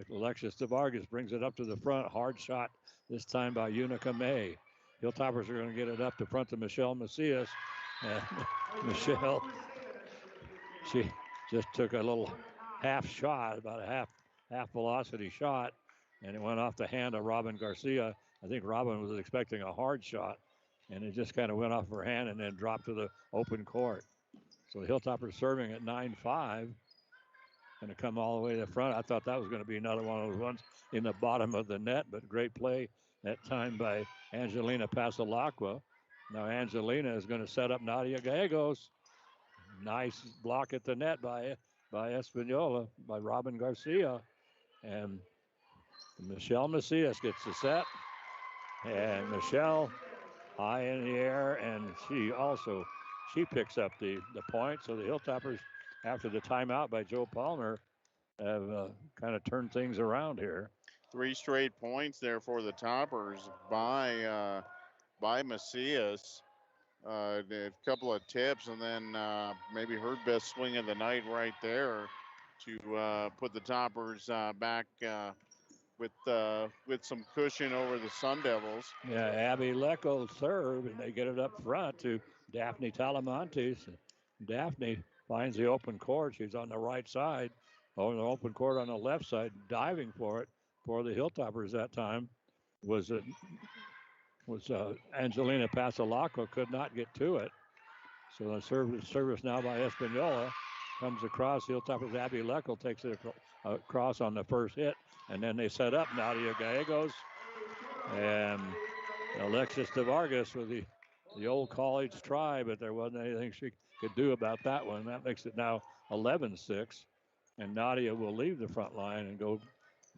S2: Alexis DeVargas brings it up to the front. Hard shot this time by Unica May. Hilltoppers are going to get it up to front to Michelle Macias. And Michelle, she just took a little half shot, about a half velocity shot, and it went off the hand of Robin Garcia. I think Robin was expecting a hard shot, and it just kind of went off her hand and then dropped to the open court. So the Hilltoppers serving at 9-5. Going to come all the way to the front. I thought that was going to be another one of those ones in the bottom of the net, but great play that time by Angelina Pasalacqua. Now Angelina is going to set up Nadia Gallegos. Nice block at the net by Espanola, by Robin Garcia. And Michelle Macias gets the set. And Michelle high in the air, and she picks up the point. So the Hilltoppers, after the timeout by Joe Palmer, have kind of turned things around here.
S1: 3 straight points there for the Toppers by Macias. a couple of tips, and then maybe her best swing of the night right there to put the Toppers back with some cushion over the Sun Devils.
S2: Yeah, Abby Lecco serve, and they get it up front to Daphne Talamontes. Daphne finds the open court. She's on the right side, on the open court on the left side, diving for it. For the Hilltoppers that time was Angelina Pasalaco, could not get to it. So the service now by Espanola comes across. Hilltoppers Abby Leckel takes it across on the first hit, and then they set up Nadia Gallegos and Alexis de Vargas with the old college try, but there wasn't anything she could do about that one. That makes it now 11-6, and Nadia will leave the front line and go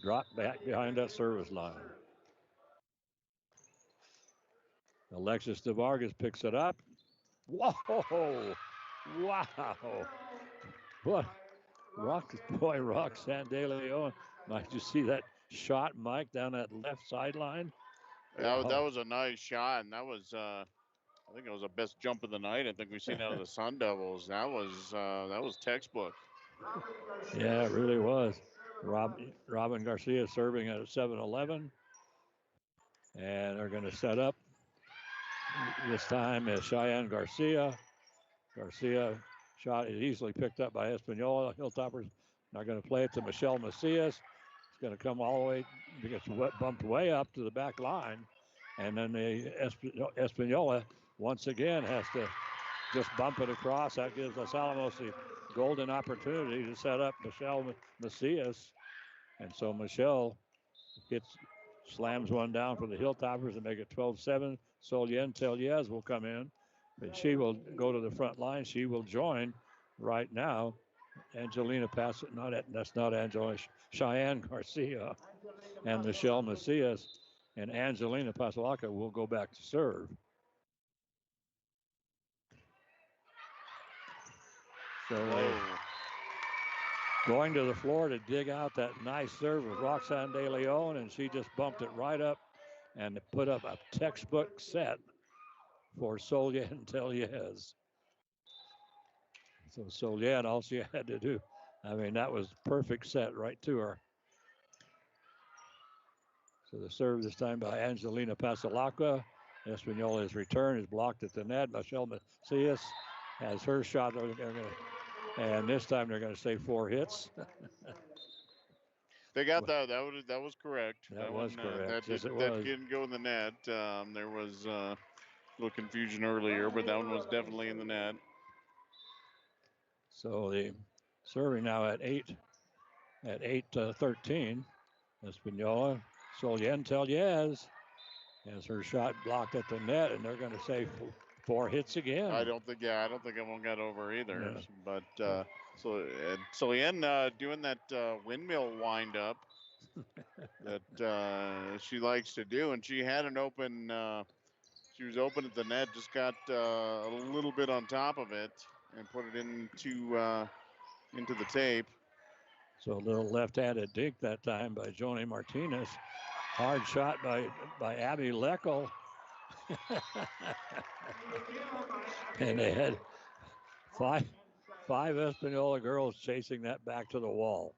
S2: drop back behind that service line. Alexis de Vargas picks it up. Whoa! Wow! What? Roxanne De Leon. Might you see that shot, Mike, down that left sideline?
S1: That was a nice shot, and that was I think it was the best jump of the night. I think we've seen out of the Sun Devils. That was textbook.
S2: Yeah, it really was. Robin Garcia serving at 7-11. And they're going to set up. This time is Cheyenne Garcia. Garcia shot is easily picked up by Espanola. Hilltoppers not going to play it to Michelle Macias. It's going to come all the way, gets bumped way up to the back line. And then the Espanola once again has to just bump it across. That gives Los Alamos the golden opportunity to set up Michelle Macias. And so Michelle slams one down for the Hilltoppers and make it 12-7. Solien Teliez will come in, but she will go to the front line. She will join right now. Angelina that's not Angelina, Cheyenne Garcia and Michelle Macias, and Angelina Pasalaca will go back to serve. So going to the floor to dig out that nice serve was Roxanne De Leon, and she just bumped it right up and put up a textbook set for Solien Teliez. So Solien, all she had to do, I mean, that was perfect set right to her. So the serve this time by Angelina Pasalaca. Espanola's return is blocked at the net. Michelle Macias has her shot. And this time they're going to say 4 hits.
S1: They got that. That was correct.
S2: That was correct.
S1: That didn't go in the net. There was a little confusion earlier, but that one was definitely in the net.
S2: So the serving now at 8-13. Espanola. Solien Teliez has her shot blocked at the net, and they're going to say 4 hits again.
S1: I don't think everyone got over either. Yeah. But Solien doing that windmill wind up that she likes to do, and she had an open. She was open at the net, just got a little bit on top of it and put it into the tape.
S2: So a little left-handed dink that time by Joni Martinez. Hard shot by Abby Leckel. And they had five Espanola girls chasing that back to the wall.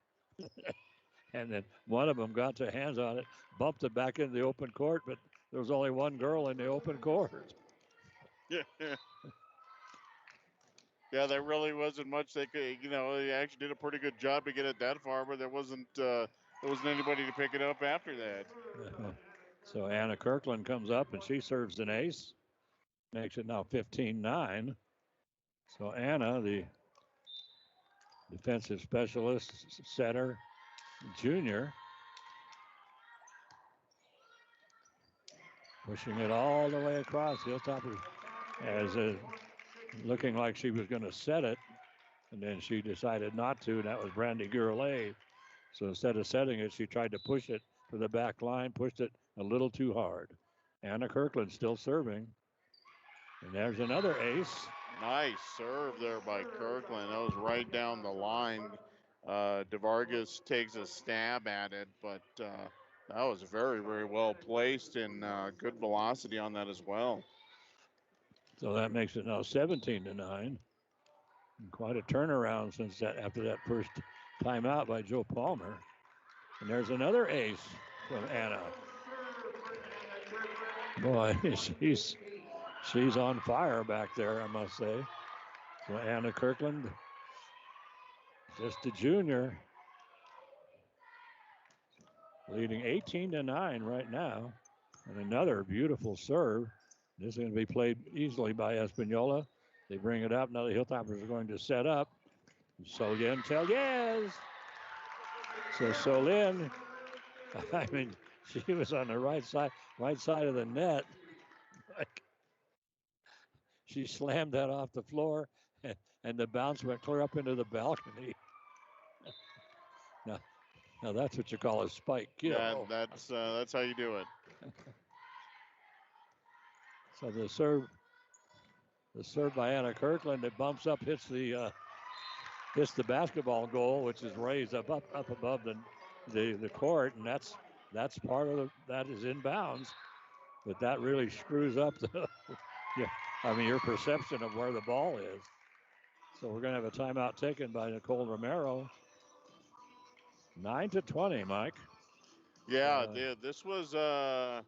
S2: And then one of them got their hands on it, bumped it back into the open court, but there was only one girl in the open court.
S1: Yeah. Yeah, there really wasn't much they could, they actually did a pretty good job to get it that far, but there wasn't anybody to pick it up after that.
S2: So Anna Kirkland comes up and she serves an ace. Makes it now 15-9. So Anna, the defensive specialist, setter, junior, pushing it all the way across. Hilltopper as looking like she was going to set it, and then she decided not to, and that was Brandy Gurley. So instead of setting it, she tried to push it to the back line, pushed it a little too hard. Anna Kirkland still serving. And there's another ace.
S1: Nice serve there by Kirkland. That was right down the line. DeVargas takes a stab at it, but that was very, very well placed and good velocity on that as well.
S2: So that makes it now 17-9. And quite a turnaround since that after that first timeout by Joe Palmer. And there's another ace from Anna. Boy, she's on fire back there, I must say. So Anna Kirkland, just a junior, leading 18-9 right now. And another beautiful serve. This is going to be played easily by Espanola. They bring it up. Now the Hilltoppers are going to set up. Solien Tellez. So Solien, I mean, she was on the right side of the net. She slammed that off the floor, and the bounce went clear up into the balcony. Now that's what you call a spike kill.
S1: Yeah, that's how you do it.
S2: So the serve by Anna Kirkland, it bumps up, hits the basketball goal, which is raised up above the court, and that's part of that is inbounds, but that really screws up your perception of where the ball is. So we're going to have a timeout taken by Nicole Romero. 9-20, Mike.
S1: Yeah, this was the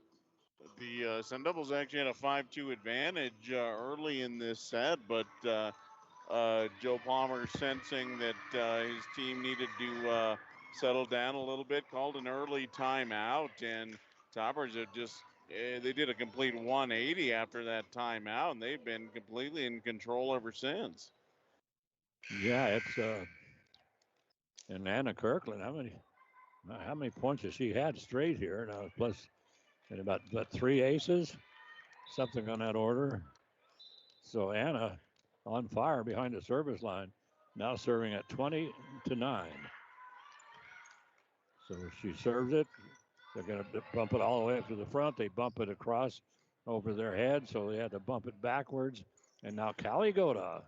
S1: Sun Devils actually had a 5-2 advantage early in this set, but Joe Palmer, sensing that his team needed to settle down a little bit, called an early timeout, and Toppers have just they did a complete 180 after that timeout, and they've been completely in control ever since.
S2: Yeah, it's and Anna Kirkland, how many points has she had straight here now? Plus, and about 3 aces, something on that order. So Anna on fire behind the service line, now serving at 20-9. So she serves it. They're going to bump it all the way up to the front. They bump it across over their head, so they had to bump it backwards. And now Caligota.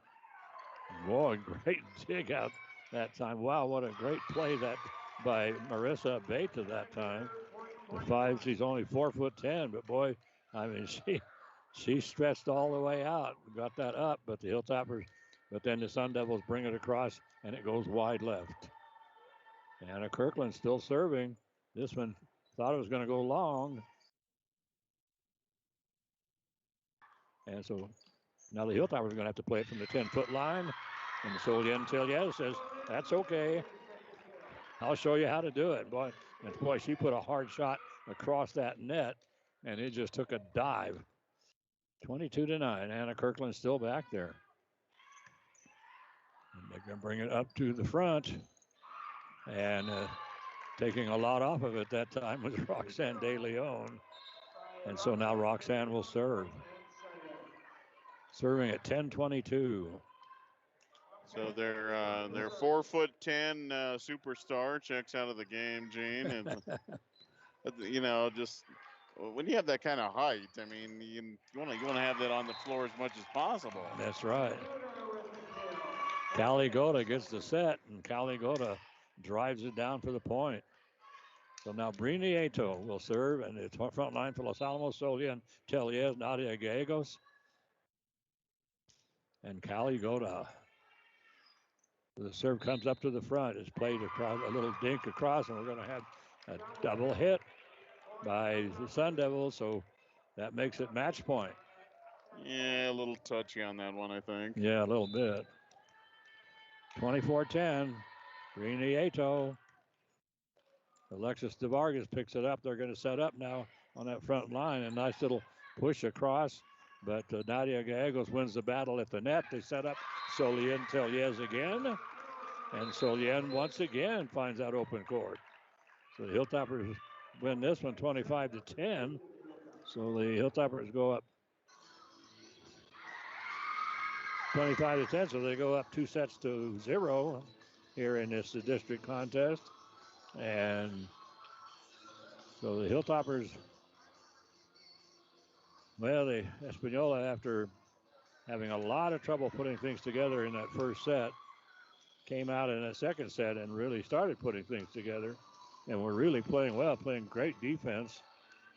S2: Boy, great dig out that time. Wow, what a great play that by Marissa Beta that time. The 5, she's only 4'10", but boy, I mean, she stretched all the way out, got that up, but then the Sun Devils bring it across, and it goes wide left. Anna Kirkland still serving. This one thought it was going to go long. And so now the Hilltoppers are going to have to play it from the 10-foot line. And Solien Tellez says, that's okay. I'll show you how to do it. Boy, she put a hard shot across that net, and it just took a dive. 22-9. Anna Kirkland still back there. And they're going to bring it up to the front. And taking a lot off of it that time was Roxanne De Leon. And so now Roxanne will serve. Serving at 10-22.
S1: So their 4'10" superstar checks out of the game, Gene. And just when you have that kind of height, I mean, you want to have that on the floor as much as possible.
S2: That's right. Caligota gets the set, and Caligota drives it down for the point. So now Briniato will serve, and it's front line for Los Alamos, Solien Tellez, Nadia Gallegos, and Caligota. The serve comes up to the front. It's played across, a little dink across, and we're going to have a double hit by the Sun Devils, so that makes it match point.
S1: Yeah, a little touchy on that one, I think.
S2: Yeah, a little bit. 24-10, Briniato. Alexis DeVargas picks it up. They're going to set up now on that front line. A nice little push across, but Nadia Gallegos wins the battle at the net. They set up Solien Tellez again, and Solien once again finds that open court. So the Hilltoppers win this one 25-10. So the Hilltoppers go up 25-10, so they go up 2-0 here in this district contest. And so the Hilltoppers, the Espanola, after having a lot of trouble putting things together in that first set, came out in that second set and really started putting things together. And were really playing well, playing great defense.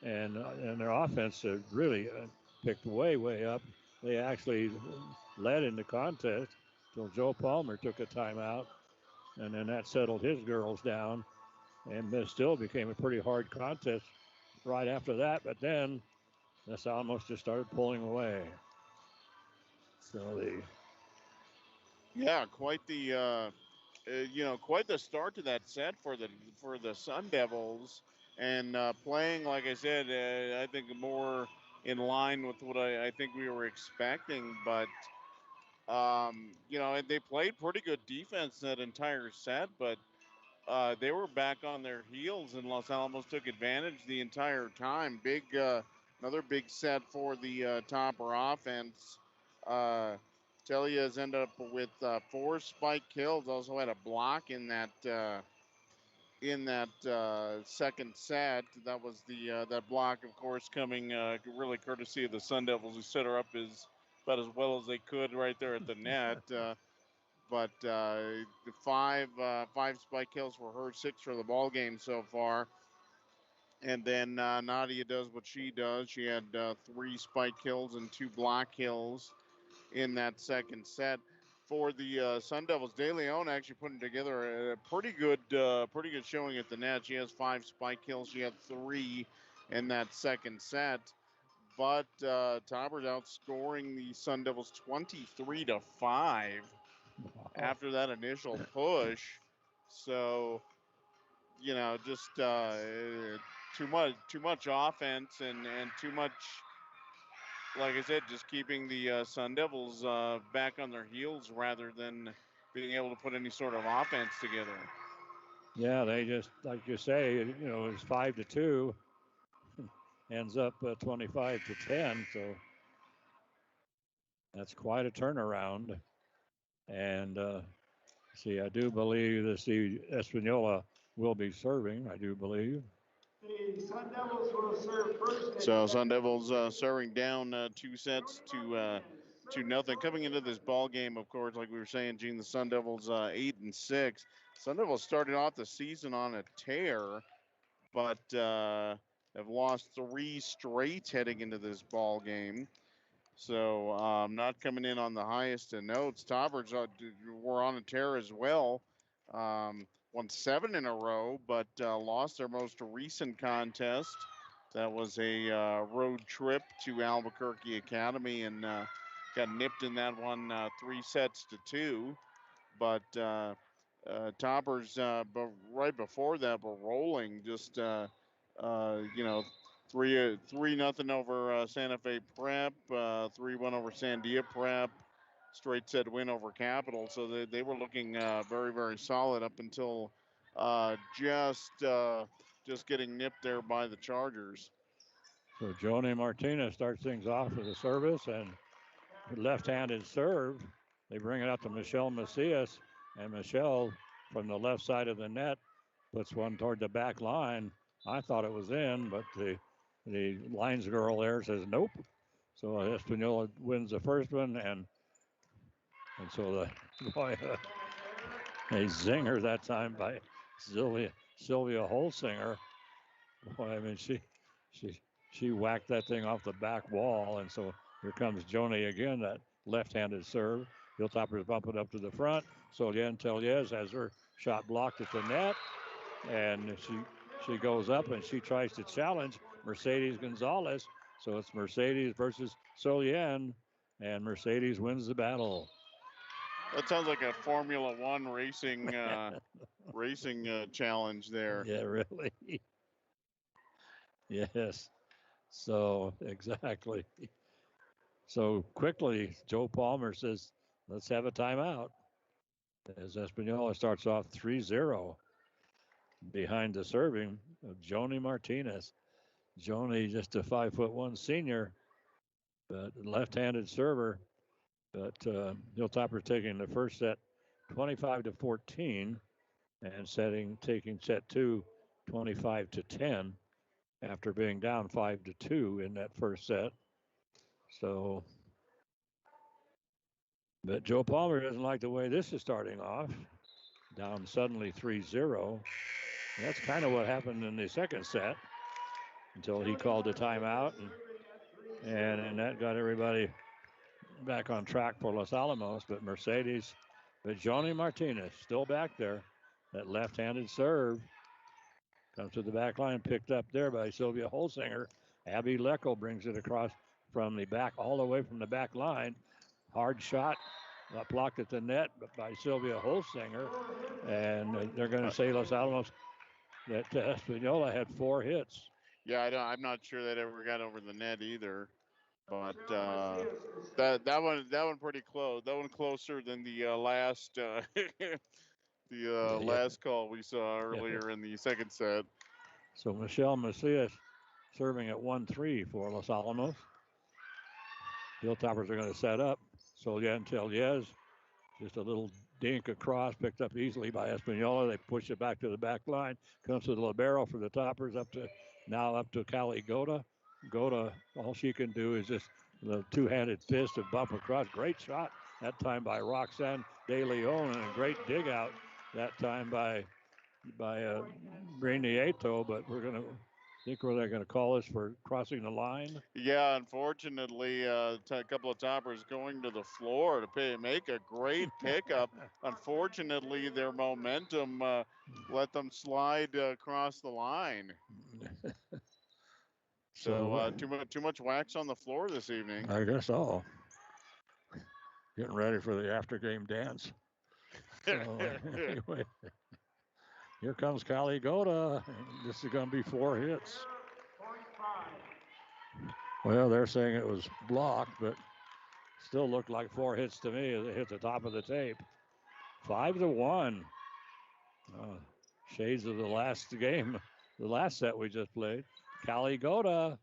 S2: And their offense really picked way up. they actually led in the contest till Joe Palmer took a timeout, and then that settled his girls down, and this still became a pretty hard contest right after that. But then Los Alamos just started pulling away. So the
S1: Yeah, quite the start to that set for the Sun Devils, and playing, like I said, I think more in line with what I think we were expecting. But they played pretty good defense that entire set, but they were back on their heels, and Los Alamos took advantage the entire time. Another big set for the Topper offense. Uh, Telia's ended up with 4 spike kills. Also had a block in that second set. That was that block, of course, coming really courtesy of the Sun Devils, who set her up about as well as they could right there at the net. But the five spike kills for her, 6 for the ball game so far. And then Nadia does what she does. She had 3 spike kills and 2 block kills in that second set. For the Sun Devils, De Leon actually putting together a pretty good showing at the net. She has 5 spike kills. She had 3 in that second set. But Tauber's outscoring the Sun Devils 23-5 after that initial push. So, just too much offense and too much, like I said, just keeping the Sun Devils back on their heels rather than being able to put any sort of offense together.
S2: yeah, they just like you say, it's 5-2, ends up 25-10. So that's quite a turnaround. And see, I do believe the Espanola will be serving. I do believe.
S3: The Sun Devils will serve first.
S1: So Sun Devils serving down 2 sets to nothing. Coming into this ball game, of course, like we were saying, Gene, the Sun Devils 8-6. Sun Devils started off the season on a tear, but have lost 3 straight heading into this ball game. So not coming in on the highest of notes. Taubers were on a tear as well. Won 7 in a row, but lost their most recent contest. That was a road trip to Albuquerque Academy, and got nipped in that one 3-2. But Toppers, but right before that, were rolling. Just 3-0 over Santa Fe Prep, 3-1 over Sandia Prep, straight set win over Capital. So they were looking very, very solid up until just getting nipped there by the Chargers.
S2: So Joni Martinez starts things off with a service and left-handed serve. They bring it out to Michelle Macias, and Michelle from the left side of the net puts one toward the back line. I thought it was in, but the lines girl there says nope. So Espanola wins the first one, and so the boy, a zinger that time by Sylvia Holsinger. Boy, I mean she whacked that thing off the back wall, and so here comes Joni again, that left-handed serve. Hilltoppers bump it up to the front. So again, Teliez has her shot blocked at the net, and she goes up and she tries to challenge Mercedes Gonzalez. So it's Mercedes versus Solien, and Mercedes wins the battle.
S1: That sounds like a Formula One racing challenge there.
S2: Yeah, really. Yes. So exactly. So quickly, Joe Palmer says, let's have a timeout. As Espanola starts off 3-0 behind the serving of Joni Martinez. Joni, just a 5'1" senior, but left-handed server. But Hilltopper taking the first set 25-14 and taking set 2 25-10 after being down 5-2 in that first set. So, but Joe Palmer doesn't like the way this is starting off. Down suddenly 3-0. That's kind of what happened in the second set until he called the timeout, and that got everybody back on track for Los Alamos, but Mercedes, but Johnny Martinez still back there. That left-handed serve comes to the back line, picked up there by Sylvia Holsinger. Abby Leckel brings it across from the back, all the way from the back line. Hard shot, blocked at the net by Sylvia Holsinger. And they're going to say Los Alamos that Espanola had 4 hits.
S1: Yeah, I'm not sure that ever got over the net either. But that one pretty close. That one closer than the last last call we saw earlier in the second set.
S2: So Michelle Macias serving at 1-3 for Los Alamos. Hilltoppers are going to set up. Solian just a little dink across, picked up easily by Espanola. They push it back to the back line. Comes to the libero for the Toppers, up to Callie Goda. Goda, all she can do is just the two-handed fist and bump across. Great shot that time by Roxanne De Leon, and a great dig out that time by Nieto. But we're going to think they're going to call us for crossing the line.
S1: Yeah, unfortunately, a couple of Toppers going to the floor to make a great pickup. Unfortunately, their momentum let them slide across the line. So too much wax on the floor this evening.
S2: I guess so. Getting ready for the after-game dance. So anyway, here comes Callie Goda. This is going to be 4 hits. Well, they're saying it was blocked, but still looked like 4 hits to me as it hit the top of the tape. 5-1. Shades of the last game, the last set we just played. Callie Goda,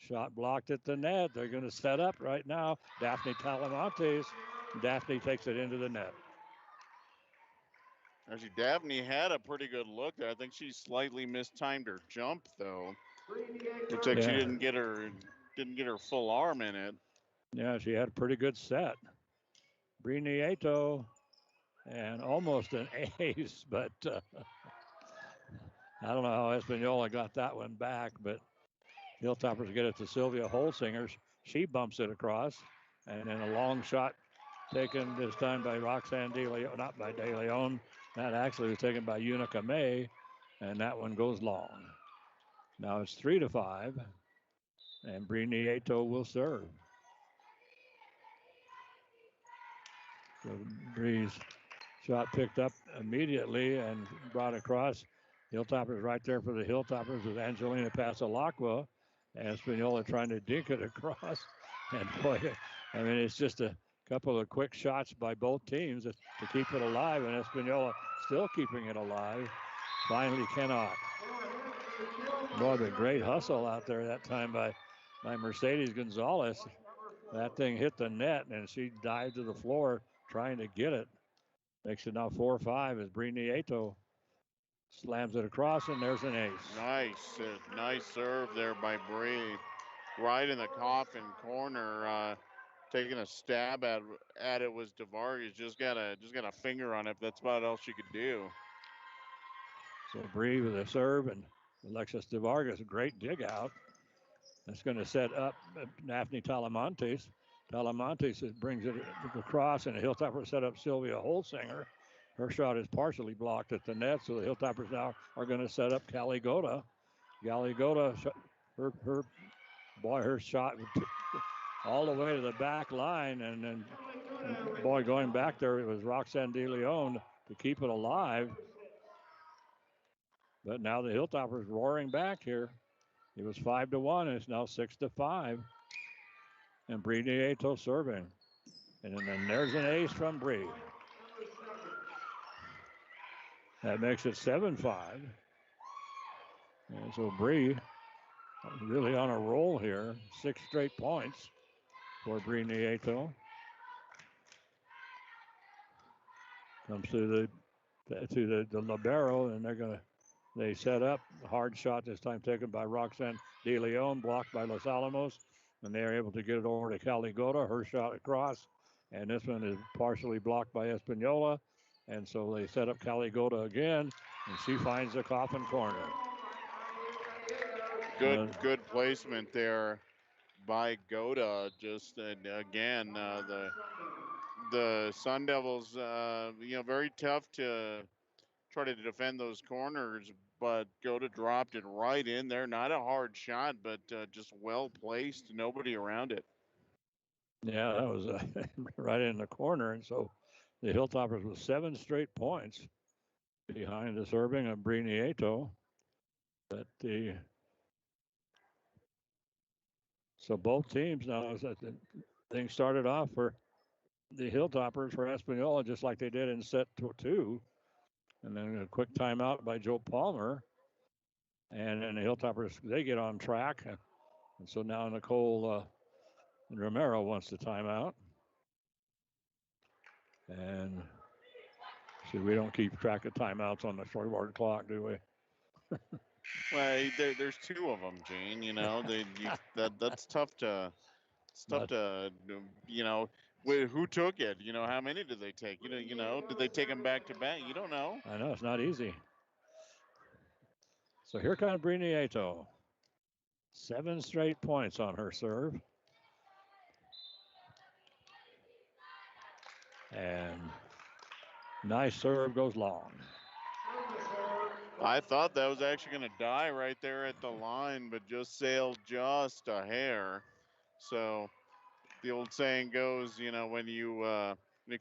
S2: shot blocked at the net. They're going to set up right now. Daphne Talamontes. Daphne takes it into the net.
S1: Actually, Daphne had a pretty good look there. I think she slightly mistimed her jump, though. Looks like she didn't get her full arm in it.
S2: Yeah, she had a pretty good set. Bree Nieto, and almost an ace, but I don't know how Espanola got that one back, but Hilltoppers get it to Sylvia Holsinger. She bumps it across, and then a long shot taken this time by Roxanne De Leon, not by De Leon. That actually was taken by Unica May, and that one goes long. Now it's 3-5, and Bree Nieto will serve. So Bree's shot picked up immediately and brought across. Hilltoppers right there for the Hilltoppers with Angelina Pasalacqua. And Espanola trying to dink it across. And boy, I mean, it's just a couple of quick shots by both teams to keep it alive. And Espanola still keeping it alive. Finally cannot. Boy, the great hustle out there that time by Mercedes Gonzalez. That thing hit the net and she dived to the floor trying to get it. Makes it now 4-5 as Bree Nieto slams it across, and there's an ace.
S1: Nice serve there by Bree. Right in the coffin corner. Taking a stab at it was DeVargas. Just got a finger on it. That's about all she could do.
S2: So Bree with a serve, and Alexis DeVargas, a great dig out. That's going to set up Daphne Talamontes. Talamontes brings it across, and the Hilltopper set up Sylvia Holsinger. Her shot is partially blocked at the net, so the Hilltoppers now are going to set up Callie Goda. Callie Goda, her shot all the way to the back line, and then, boy, going back there, it was Roxanne De Leon to keep it alive. But now the Hilltoppers roaring back here. It was 5-1, and it's now 6-5. And Bree Nieto serving. And then there's an ace from Bree. That makes it 7-5. And so Bree really on a roll here. 6 straight points for Bree Nieto. Comes to the libero, and they set up. Hard shot this time taken by Roxanne De Leon, blocked by Los Alamos. And they're able to get it over to Callie Goda. Her shot across. And this one is partially blocked by Espanola. And so they set up Callie Goda again. And she finds the coffin corner.
S1: Good placement there by Goda. Just again, the Sun Devils, very tough to try to defend those corners, but Goda dropped it right in there. Not a hard shot, but just well placed. Nobody around it.
S2: Yeah, that was right in the corner. And so the Hilltoppers with 7 straight points behind the serving of Briniato. But so both teams now, as the thing started off for the Hilltoppers for Espanola, just like they did in set 2. And then a quick timeout by Joe Palmer. And then the Hilltoppers, they get on track. And so now Nicole Romero wants the timeout. And see, we don't keep track of timeouts on the scoreboard clock, do we?
S1: Well, there's 2 of them, Gene. That's tough to. It's tough to, who took it? How many did they take? Did they take them back to back? You don't know.
S2: I know, it's not easy. So here comes Briniato. 7 straight points on her serve. And nice serve goes long.
S1: I thought that was actually going to die right there at the line, but just sailed just a hair. So the old saying goes, when you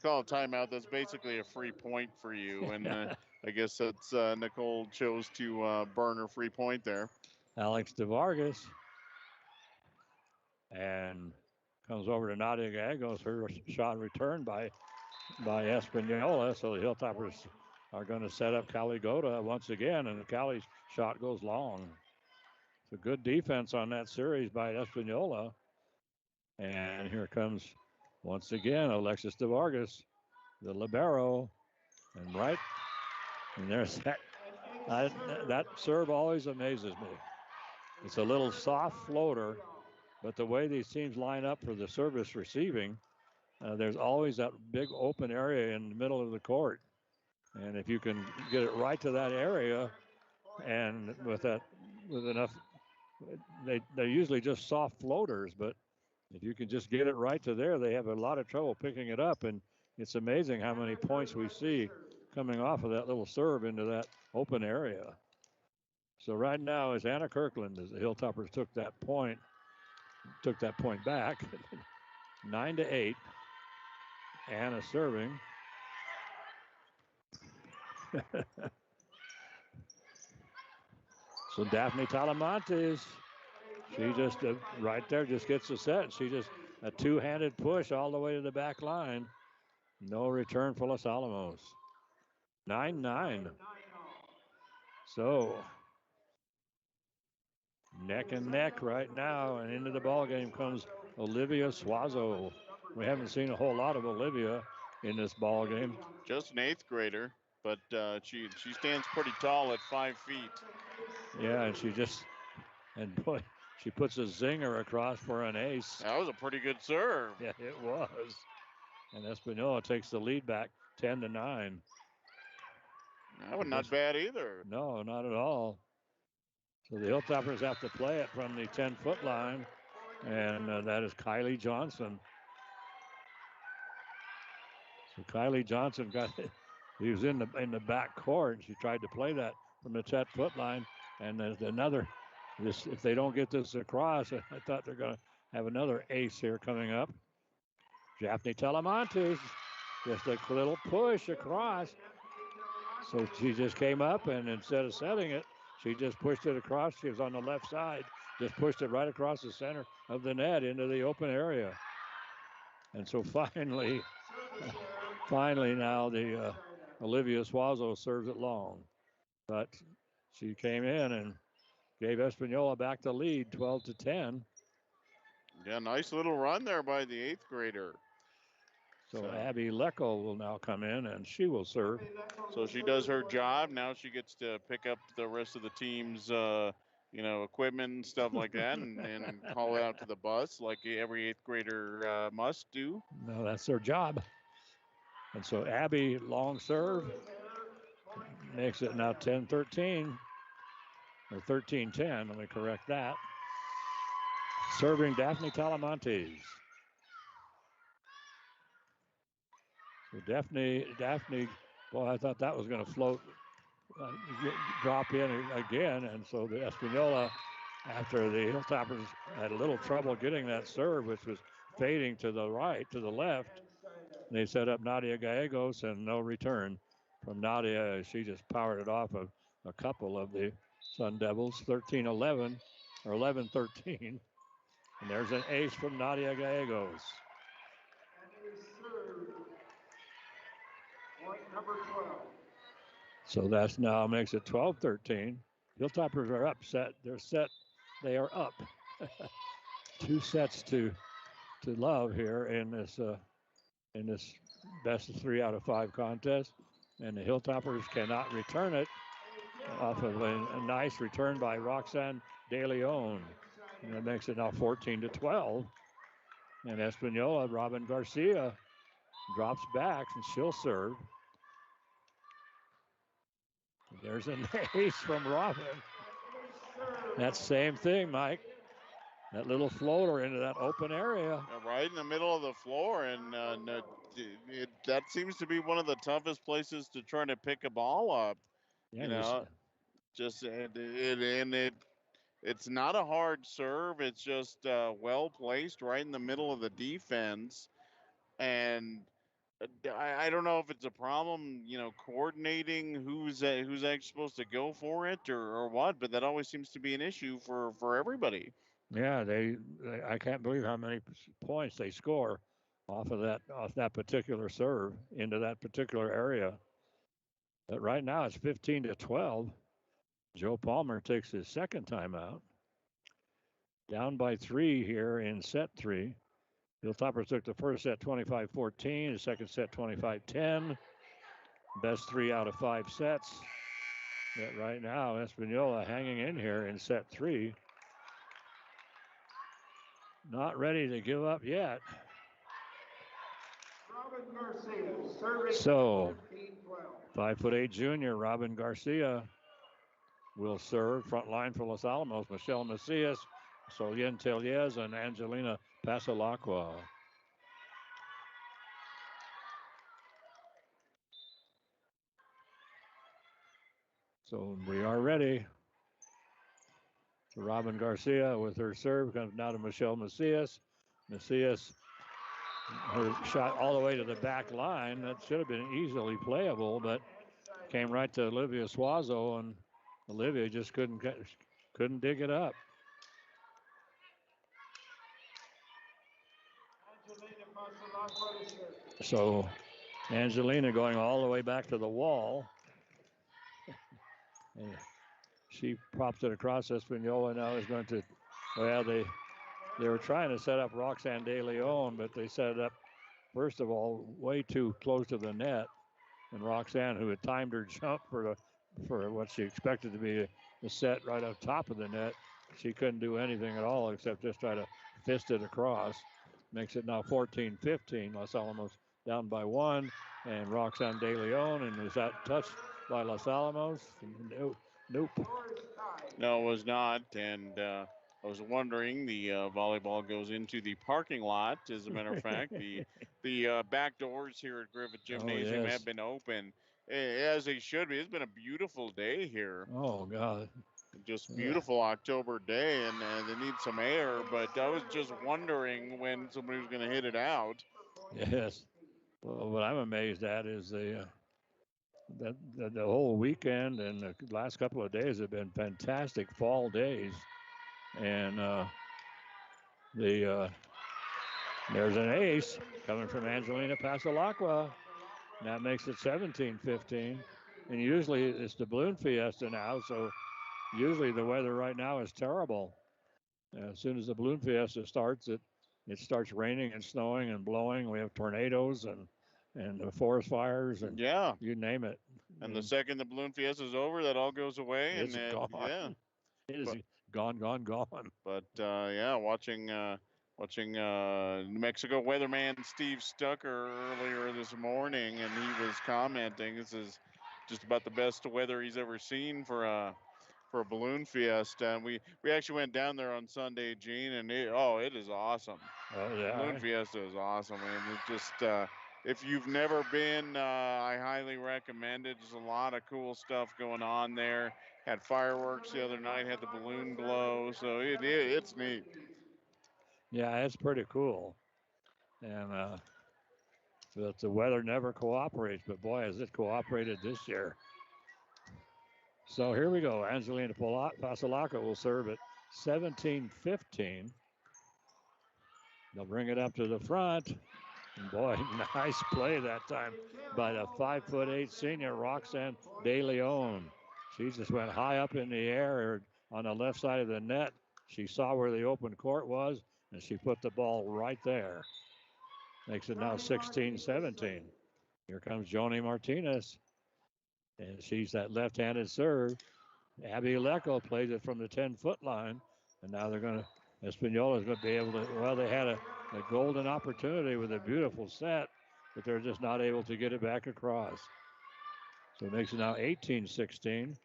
S1: call a timeout, that's basically a free point for you. And I guess that's Nicole chose to burn her free point there.
S2: Alex DeVargas. And comes over to Nadia Gallegos. Her shot returned by Espanola. So the Hilltoppers are going to set up Cali Goda once again. And the Cali's shot goes long. It's a good defense on that series by Espanola. And here comes once again Alexis DeVargas, the libero. And there's that. That serve always amazes me. It's a little soft floater, but the way these teams line up for the service receiving, there's always that big open area in the middle of the court. And if you can get it right to that area, and with enough, they're usually just soft floaters, but if you can just get it right to there, they have a lot of trouble picking it up. And it's amazing how many points we see coming off of that little serve into that open area. So right now, as Anna Kirkland, as the Hilltoppers took that point back, 9-8. Anna serving. So Daphne Talamantes, she just right there just gets the set. She just a 2-handed push all the way to the back line. No return for Los Alamos. 9-9. So neck and neck right now, and into the ball game comes Olivia Suazo. We haven't seen a whole lot of Olivia in this ball game.
S1: Just an 8th grader, but she stands pretty tall at 5 feet.
S2: Yeah, and she puts a zinger across for an ace.
S1: That was a pretty good serve.
S2: Yeah, it was. And Espanola takes the lead back 10-9.
S1: That was not bad either.
S2: No, not at all. So the Hilltoppers have to play it from the 10-foot line, and that is Kylie Johnson. So Kylie Johnson he was in the back court, and she tried to play that from the 10-foot line, and there's if they don't get this across, I thought they're going to have another ace here coming up. Daphne Talamantes, just a little push across. So she just came up, and instead of setting it, she just pushed it across. She was on the left side, just pushed it right across the center of the net into the open area. And so finally now the Olivia Suazo serves it long. But she came in and gave Espanola back the lead, 12-10.
S1: Yeah, nice little run there by the 8th grader.
S2: So Abby Lecco will now come in, and she will serve.
S1: So she does her job. Now she gets to pick up the rest of the team's, equipment and stuff like that, and haul it out to the bus like every 8th grader must do.
S2: No, that's their job. And so Abby, long serve, makes it now 10-13, or 13-10. Let me correct that. Serving Daphne Talamantes. So Daphne, boy, I thought that was going to float, drop in again. And so the Espanola, after the Hilltoppers had a little trouble getting that serve, which was fading to the right, to the left, they set up Nadia Gallegos and no return from Nadia. She just powered it off of a couple of the Sun Devils, 13-11 or 11-13. And there's an ace from Nadia Gallegos.
S3: And a serve. Point number 12.
S2: So that's now makes it 12-13. Hilltoppers are upset. They're set. They are up. 2 sets to love here in this best of 3 out of 5 contest. And the Hilltoppers cannot return it off of a nice return by Roxanne De Leon. And that makes it now 14-12. And Espanola, Robin Garcia drops back and she'll serve. There's an ace from Robin. That same thing, Mike. That little floater into that open area.
S1: Right in the middle of the floor. And that seems to be one of the toughest places to try to pick a ball up.
S2: Yeah,
S1: It's not a hard serve. It's just well placed right in the middle of the defense. And I don't know if it's a problem, coordinating who's actually supposed to go for it or what, but that always seems to be an issue for everybody.
S2: Yeah, I can't believe how many points they score off that particular serve into that particular area. But right now it's 15-12. Joe Palmer takes his second timeout. Down by 3 here in set 3. Hilltoppers took the first set 25-14, the second set 25-10. Best 3 out of 5 sets. But right now, Espanola hanging in here in set 3. Not ready to give up yet.
S3: Robin Garcia serving.
S2: So,
S3: 15-12.
S2: 5'8" junior Robin Garcia will serve. Front line for Los Alamos, Michelle Macias, Solien Tellez, and Angelina Pasalacqua. So we are ready. So Robin Garcia with her serve comes now to Michelle Macias. Macias, her shot all the way to the back line. That should have been easily playable, but came right to Olivia Suazo, and Olivia just couldn't dig it up. So Angelina going all the way back to the wall. And she pops it across Espanola. Now is going to, well, they were trying to set up Roxanne De Leon, but they set it up, first of all, way too close to the net. And Roxanne, who had timed her jump for what she expected to be the set right up top of the net, she couldn't do anything at all except just try to fist it across. Makes it now 14-15. Los Alamos down by 1. And Roxanne De Leon, and was that touched by Los Alamos? Nope.
S1: No, it was not. And I was wondering, the volleyball goes into the parking lot. As a matter of fact, the back doors here at Griffith Gymnasium have been open, as they should be. It's been a beautiful day here.
S2: Oh, God.
S1: Just beautiful October day, and they need some air. But I was just wondering when somebody was going to hit it out.
S2: Yes. Well, what I'm amazed at is the whole weekend and the last couple of days have been fantastic fall days, and there's an ace coming from Angelina Pasalacqua. That makes it 17-15, and usually it's the balloon fiesta now, so usually the weather right now is terrible. As soon as the balloon fiesta starts, it starts raining and snowing and blowing. We have tornadoes and forest fires and you name it.
S1: And the second the balloon fiesta is over, that all goes away.
S2: It's gone.
S1: Yeah.
S2: It is gone.
S1: But watching New Mexico weatherman Steve Stucker earlier this morning, and he was commenting, this is just about the best weather he's ever seen for a for a balloon fiesta. We actually went down there on Sunday, Gene, and it is awesome.
S2: Oh yeah.
S1: Balloon fiesta is awesome, and it just if you've never been, I highly recommend it. There's a lot of cool stuff going on there. Had fireworks the other night, had the balloon glow, so it's neat.
S2: Yeah, it's pretty cool. And but the weather never cooperates. But boy, has it cooperated this year. So here we go. Angelina Pasalaca will serve at 17-15. They'll bring it up to the front. And boy, nice play that time by the 5'8" senior Roxanne De Leon. She just went high up in the air on the left side of the net. She saw where the open court was, and she put the ball right there. Makes it now 16-17. Here comes Joni Martinez. And she's that left-handed serve. Abby Lecco plays it from the 10-foot line. And now they're going to, Espanola is going to be able to, well, they had a golden opportunity with a beautiful set, but they're just not able to get it back across. So it makes it now 18-16.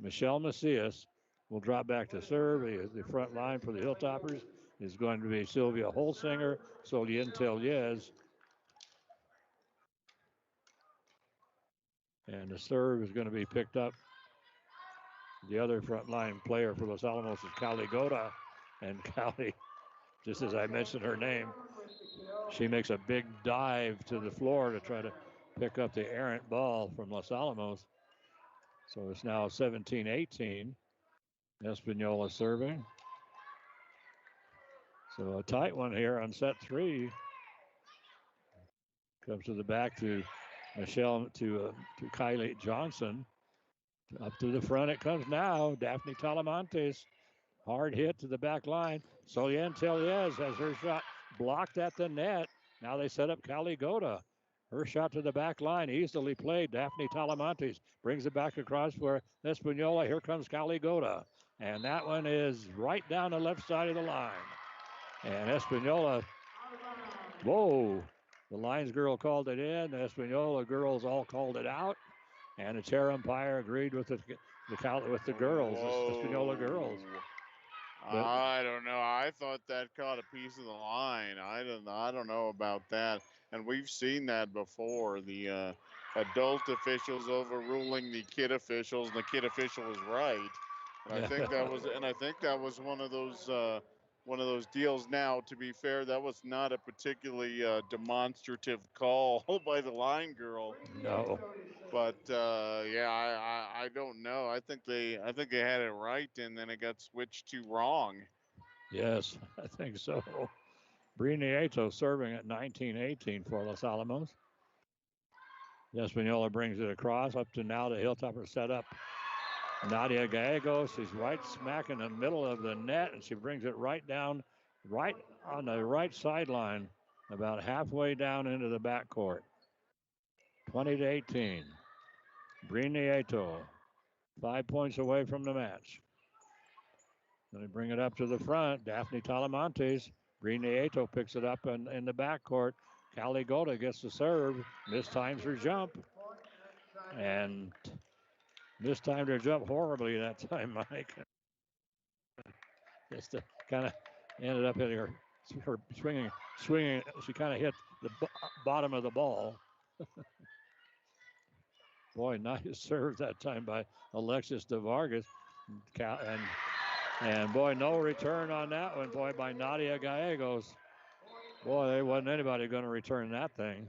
S2: Michelle Macias will drop back to serve. The front line for the Hilltoppers is going to be Sylvia Holsinger, Solientel Yez. And the serve is going to be picked up. The other front line player for Los Alamos is Callie Goda. And Callie, just as I mentioned her name, she makes a big dive to the floor to try to pick up the errant ball from Los Alamos. So it's now 17-18. Espanola serving. So a tight one here on set 3. Comes to the back to Michelle, to Kylie Johnson. Up to the front it comes now. Daphne Talamantes. Hard hit to the back line. Solientel Yez has her shot blocked at the net. Now they set up Callie Goda. Her shot to the back line, easily played. Daphne Talamantes brings it back across for Espanola. Here comes Callie Goda. And that one is right down the left side of the line. And Espanola, whoa, the lines girl called it in. The Espanola girls all called it out. And the chair umpire agreed with the girls, the Espanola girls.
S1: But I don't know. I thought that caught a piece of the line. I don't know about that. And we've seen that before. The adult officials overruling the kid officials, and the kid official was right. And I think that was one of those deals. Now, to be fair, that was not a particularly demonstrative call by the line girl.
S2: No.
S1: But I don't know. I think they had it right, and then it got switched to wrong.
S2: Yes, I think so. Brie Nieto serving at 19-18 for Los Alamos. Espanola brings it across up to now the Hilltopper set up. Nadia Gallegos, she's right smack in the middle of the net, and she brings it right down, right on the right sideline, about halfway down into the backcourt. 20-18. Brie Nieto, 5 points away from the match. Then they bring it up to the front. Daphne Talamantes. Brie Nieto picks it up in the backcourt. Callie Goda gets the serve. Mistimes her jump. And mistimed her jump horribly that time, Mike. Just kind of ended up hitting her swinging. She kind of hit the bottom of the ball. Boy, nice serve that time by Alexis DeVargas. And boy, no return on that one, boy, by Nadia Gallegos. Boy, there wasn't anybody going to return that thing.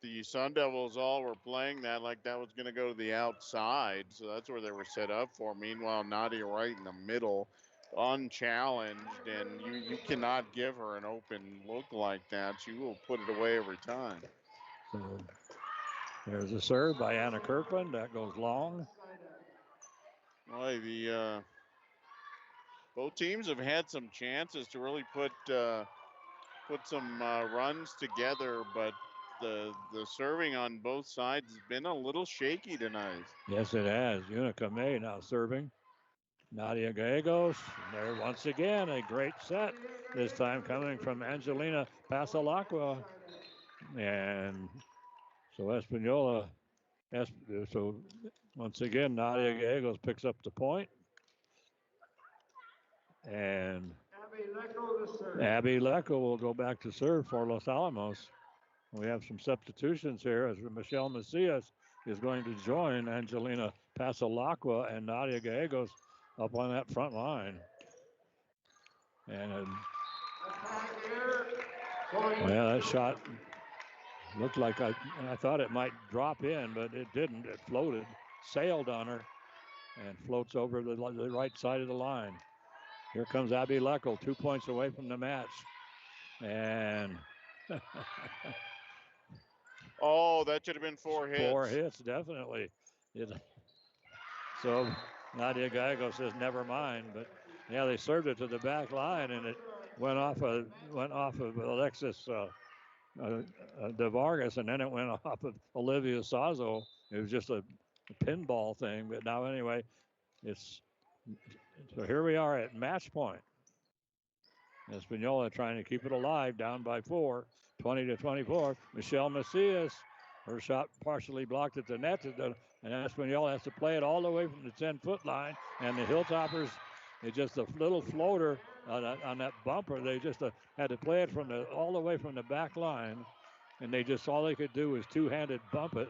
S1: The Sun Devils all were playing that like that was going to go to the outside, so that's where they were set up for. Meanwhile, Nadia right in the middle, unchallenged, and you cannot give her an open look like that. She will put it away every time.
S2: So there's a serve by Anna Kirkland. That goes long.
S1: Boy, both teams have had some chances to really put some runs together, but the serving on both sides has been a little shaky tonight.
S2: Yes, it has. Unica May now serving. Nadia Gallegos. There once again, a great set. This time coming from Angelina Pasalacqua. And so Espanola. So once again, Nadia Gallegos picks up the point. And
S3: Abby Lecco to serve.
S2: Abby Lecco will go back to serve for Los Alamos. We have some substitutions here as Michelle Macias is going to join Angelina Pasalacqua and Nadia Gallegos up on that front line. And
S3: Attack here. Point.
S2: well, that shot looked like I thought it might drop in, but it didn't. It floated, sailed on her, and floats over the right side of the line. Here comes Abby Leckel, 2 points away from the match. And
S1: Oh, that should have been 4 hits.
S2: 4 hits, definitely. So Nadia Gallego says never mind, but yeah, they served it to the back line, and it went off of Alexis De Vargas, and then it went off of Olivia Sazo. It was just a pinball thing, but now anyway, so here we are at match point. Espanola trying to keep it alive, down by 4, 20-24. Michelle Macias, her shot partially blocked at the net, and Espanola has to play it all the way from the 10-foot line. And the Hilltoppers, it's just a little floater on that bumper. They just had to play it all the way from the back line, and all they could do was two-handed bump it,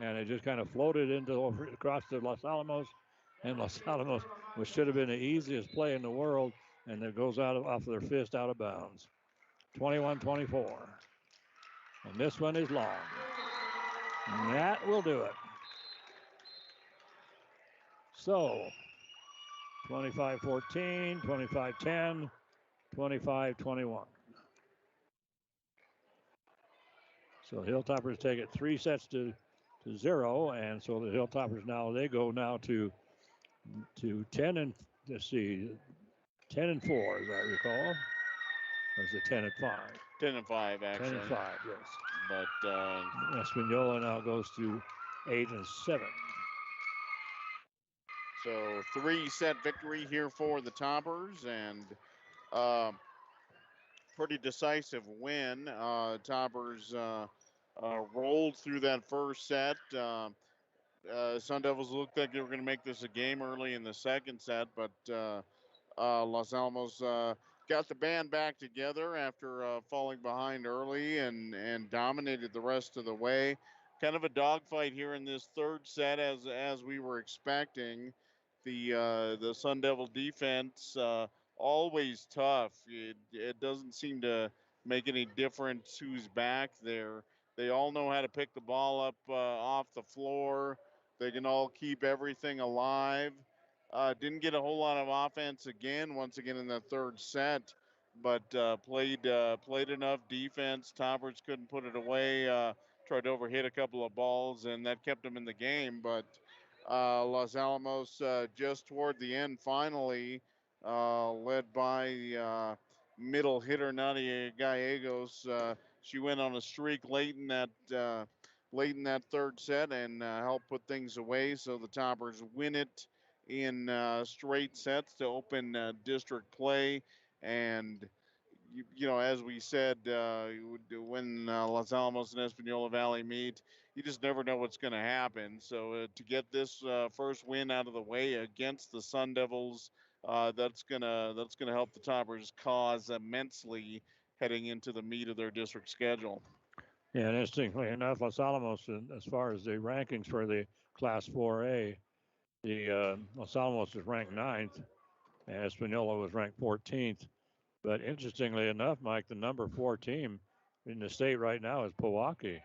S2: and it just kind of floated across to Los Alamos. And Los Alamos, which should have been the easiest play in the world, and it goes off their fist out of bounds. 21-24. And this one is long. And that will do it. So 25-14, 25-10, 25-21. So the Hilltoppers take it 3 sets to 0, and so the Hilltoppers they go to 10 and let's see, 10 and 4 as I recall. Or is it 10 and 5?
S1: 10 and 5 actually.
S2: 10 and 5, yes.
S1: But
S2: Espanola now goes to 8 and 7.
S1: So 3-set victory here for the Toppers, and pretty decisive win. Toppers rolled through that first set. Sun Devils looked like they were going to make this a game early in the second set, but Los Alamos got the band back together after falling behind early and dominated the rest of the way. Kind of a dogfight here in this third set as we were expecting. The Sun Devil defense always tough. It doesn't seem to make any difference who's back there. They all know how to pick the ball up off the floor. They can all keep everything alive. Didn't get a whole lot of offense once again in the third set, but played enough defense. Toppers couldn't put it away. Tried to overhit a couple of balls, and that kept them in the game. But Los Alamos just toward the end, finally, led by middle hitter Nadia Gallegos. She went on a streak late in that third set and helped put things away. So the Toppers win it in straight sets to open district play. And, as we said, when Los Alamos and Espanola Valley meet, you just never know what's going to happen. So to get this first win out of the way against the Sun Devils, that's gonna help the Toppers' cause immensely heading into the meat of their district schedule.
S2: Yeah, and interestingly enough, Los Alamos, as far as the rankings for the Class 4A, the Los Alamos is ranked 9th, and Espanola was ranked 14th. But interestingly enough, Mike, the number 4 team in the state right now is Pewaukee.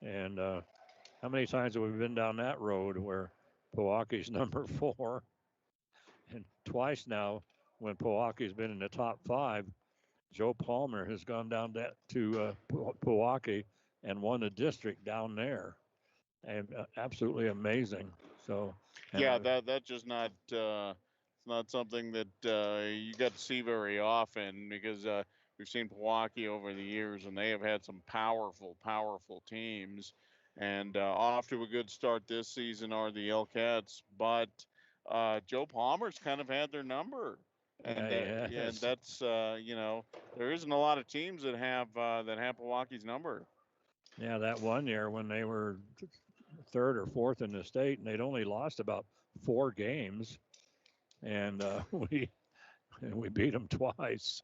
S2: And how many times have we been down that road where Pewaukee's number 4? And twice now, when Pewaukee's been in the top 5, Joe Palmer has gone down to Pewaukee and won the district down there. And absolutely amazing. So
S1: yeah, that's just not it's not something that you got to see very often, because we've seen Pewaukee over the years, and they have had some powerful teams. And off to a good start this season are the Elcats, but Joe Palmer's kind of had their number. And, and that's there isn't a lot of teams that have Pewaukee's number.
S2: Yeah, that one year when they were 3rd or 4th in the state, and they'd only lost about 4 games, and we and we beat them twice.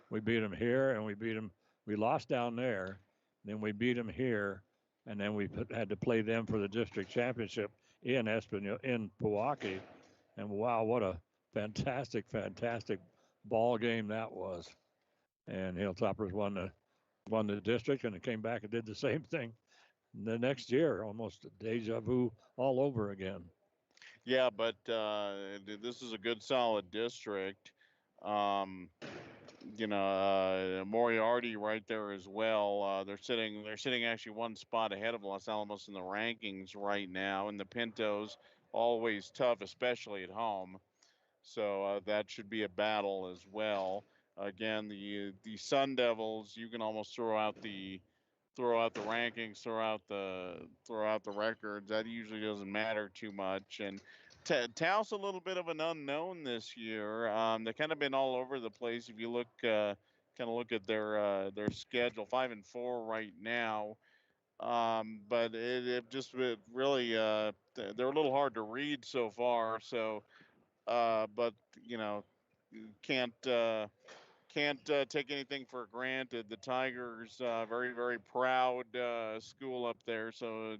S2: We beat them here, and we beat them. We lost down there, then we beat them here, and then we had to play them for the district championship in Espanola, in Pewaukee. And wow, what a fantastic ball game that was. And Hilltoppers won the district, and it came back and did the same thing the next year, almost deja vu all over again.
S1: Yeah, but this is a good, solid district. Um, Moriarty right there as well. They're sitting actually one spot ahead of Los Alamos in the rankings right now. And the Pintos, always tough, especially at home. So that should be a battle as well. Again, the Sun Devils, you can almost throw out the rankings, throw out the records. That usually doesn't matter too much. And Taos a little bit of an unknown this year. They've kind of been all over the place. If you look at their schedule, 5-4 right now. But it just really they're a little hard to read so far. So, but you know, can't. Can't take anything for granted. The Tigers, very proud school up there. So,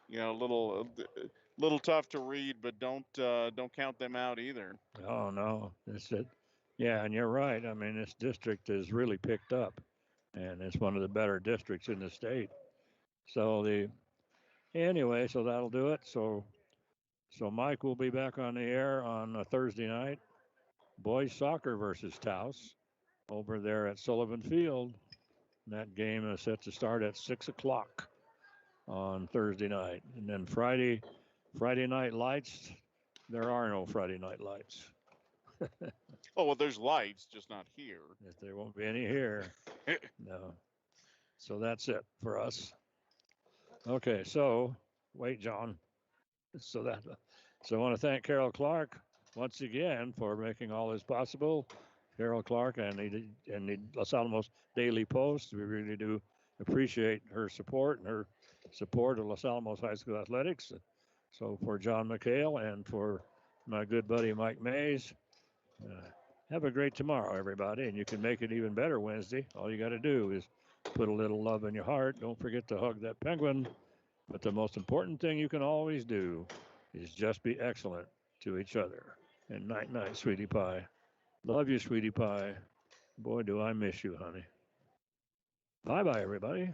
S1: little tough to read, but don't count them out either.
S2: Oh no, that's it. Yeah, and you're right. I mean, this district is really picked up, and it's one of the better districts in the state. So the anyway, so that'll do it. So Mike will be back on the air on a Thursday night. Boys soccer versus Taos over there at Sullivan Field. That game is set to start at 6 o'clock on Thursday night, and then Friday night lights. There are no Friday night lights.
S1: Oh well, there's lights, just not here.
S2: There won't be any here. No. So that's it for us. Okay, so wait, John. So that so I want to thank Carol Clark once again for making all this possible. Carol Clark and the Los Alamos Daily Post. We really do appreciate her support and her support of Los Alamos High School athletics. So for John McHale and for my good buddy Mike Mays, have a great tomorrow, everybody, and you can make it even better Wednesday. All you got to do is put a little love in your heart. Don't forget to hug that penguin. But the most important thing you can always do is just be excellent to each other. And night, night, sweetie pie. Love you, sweetie pie. Boy, do I miss you, honey. Bye bye, everybody.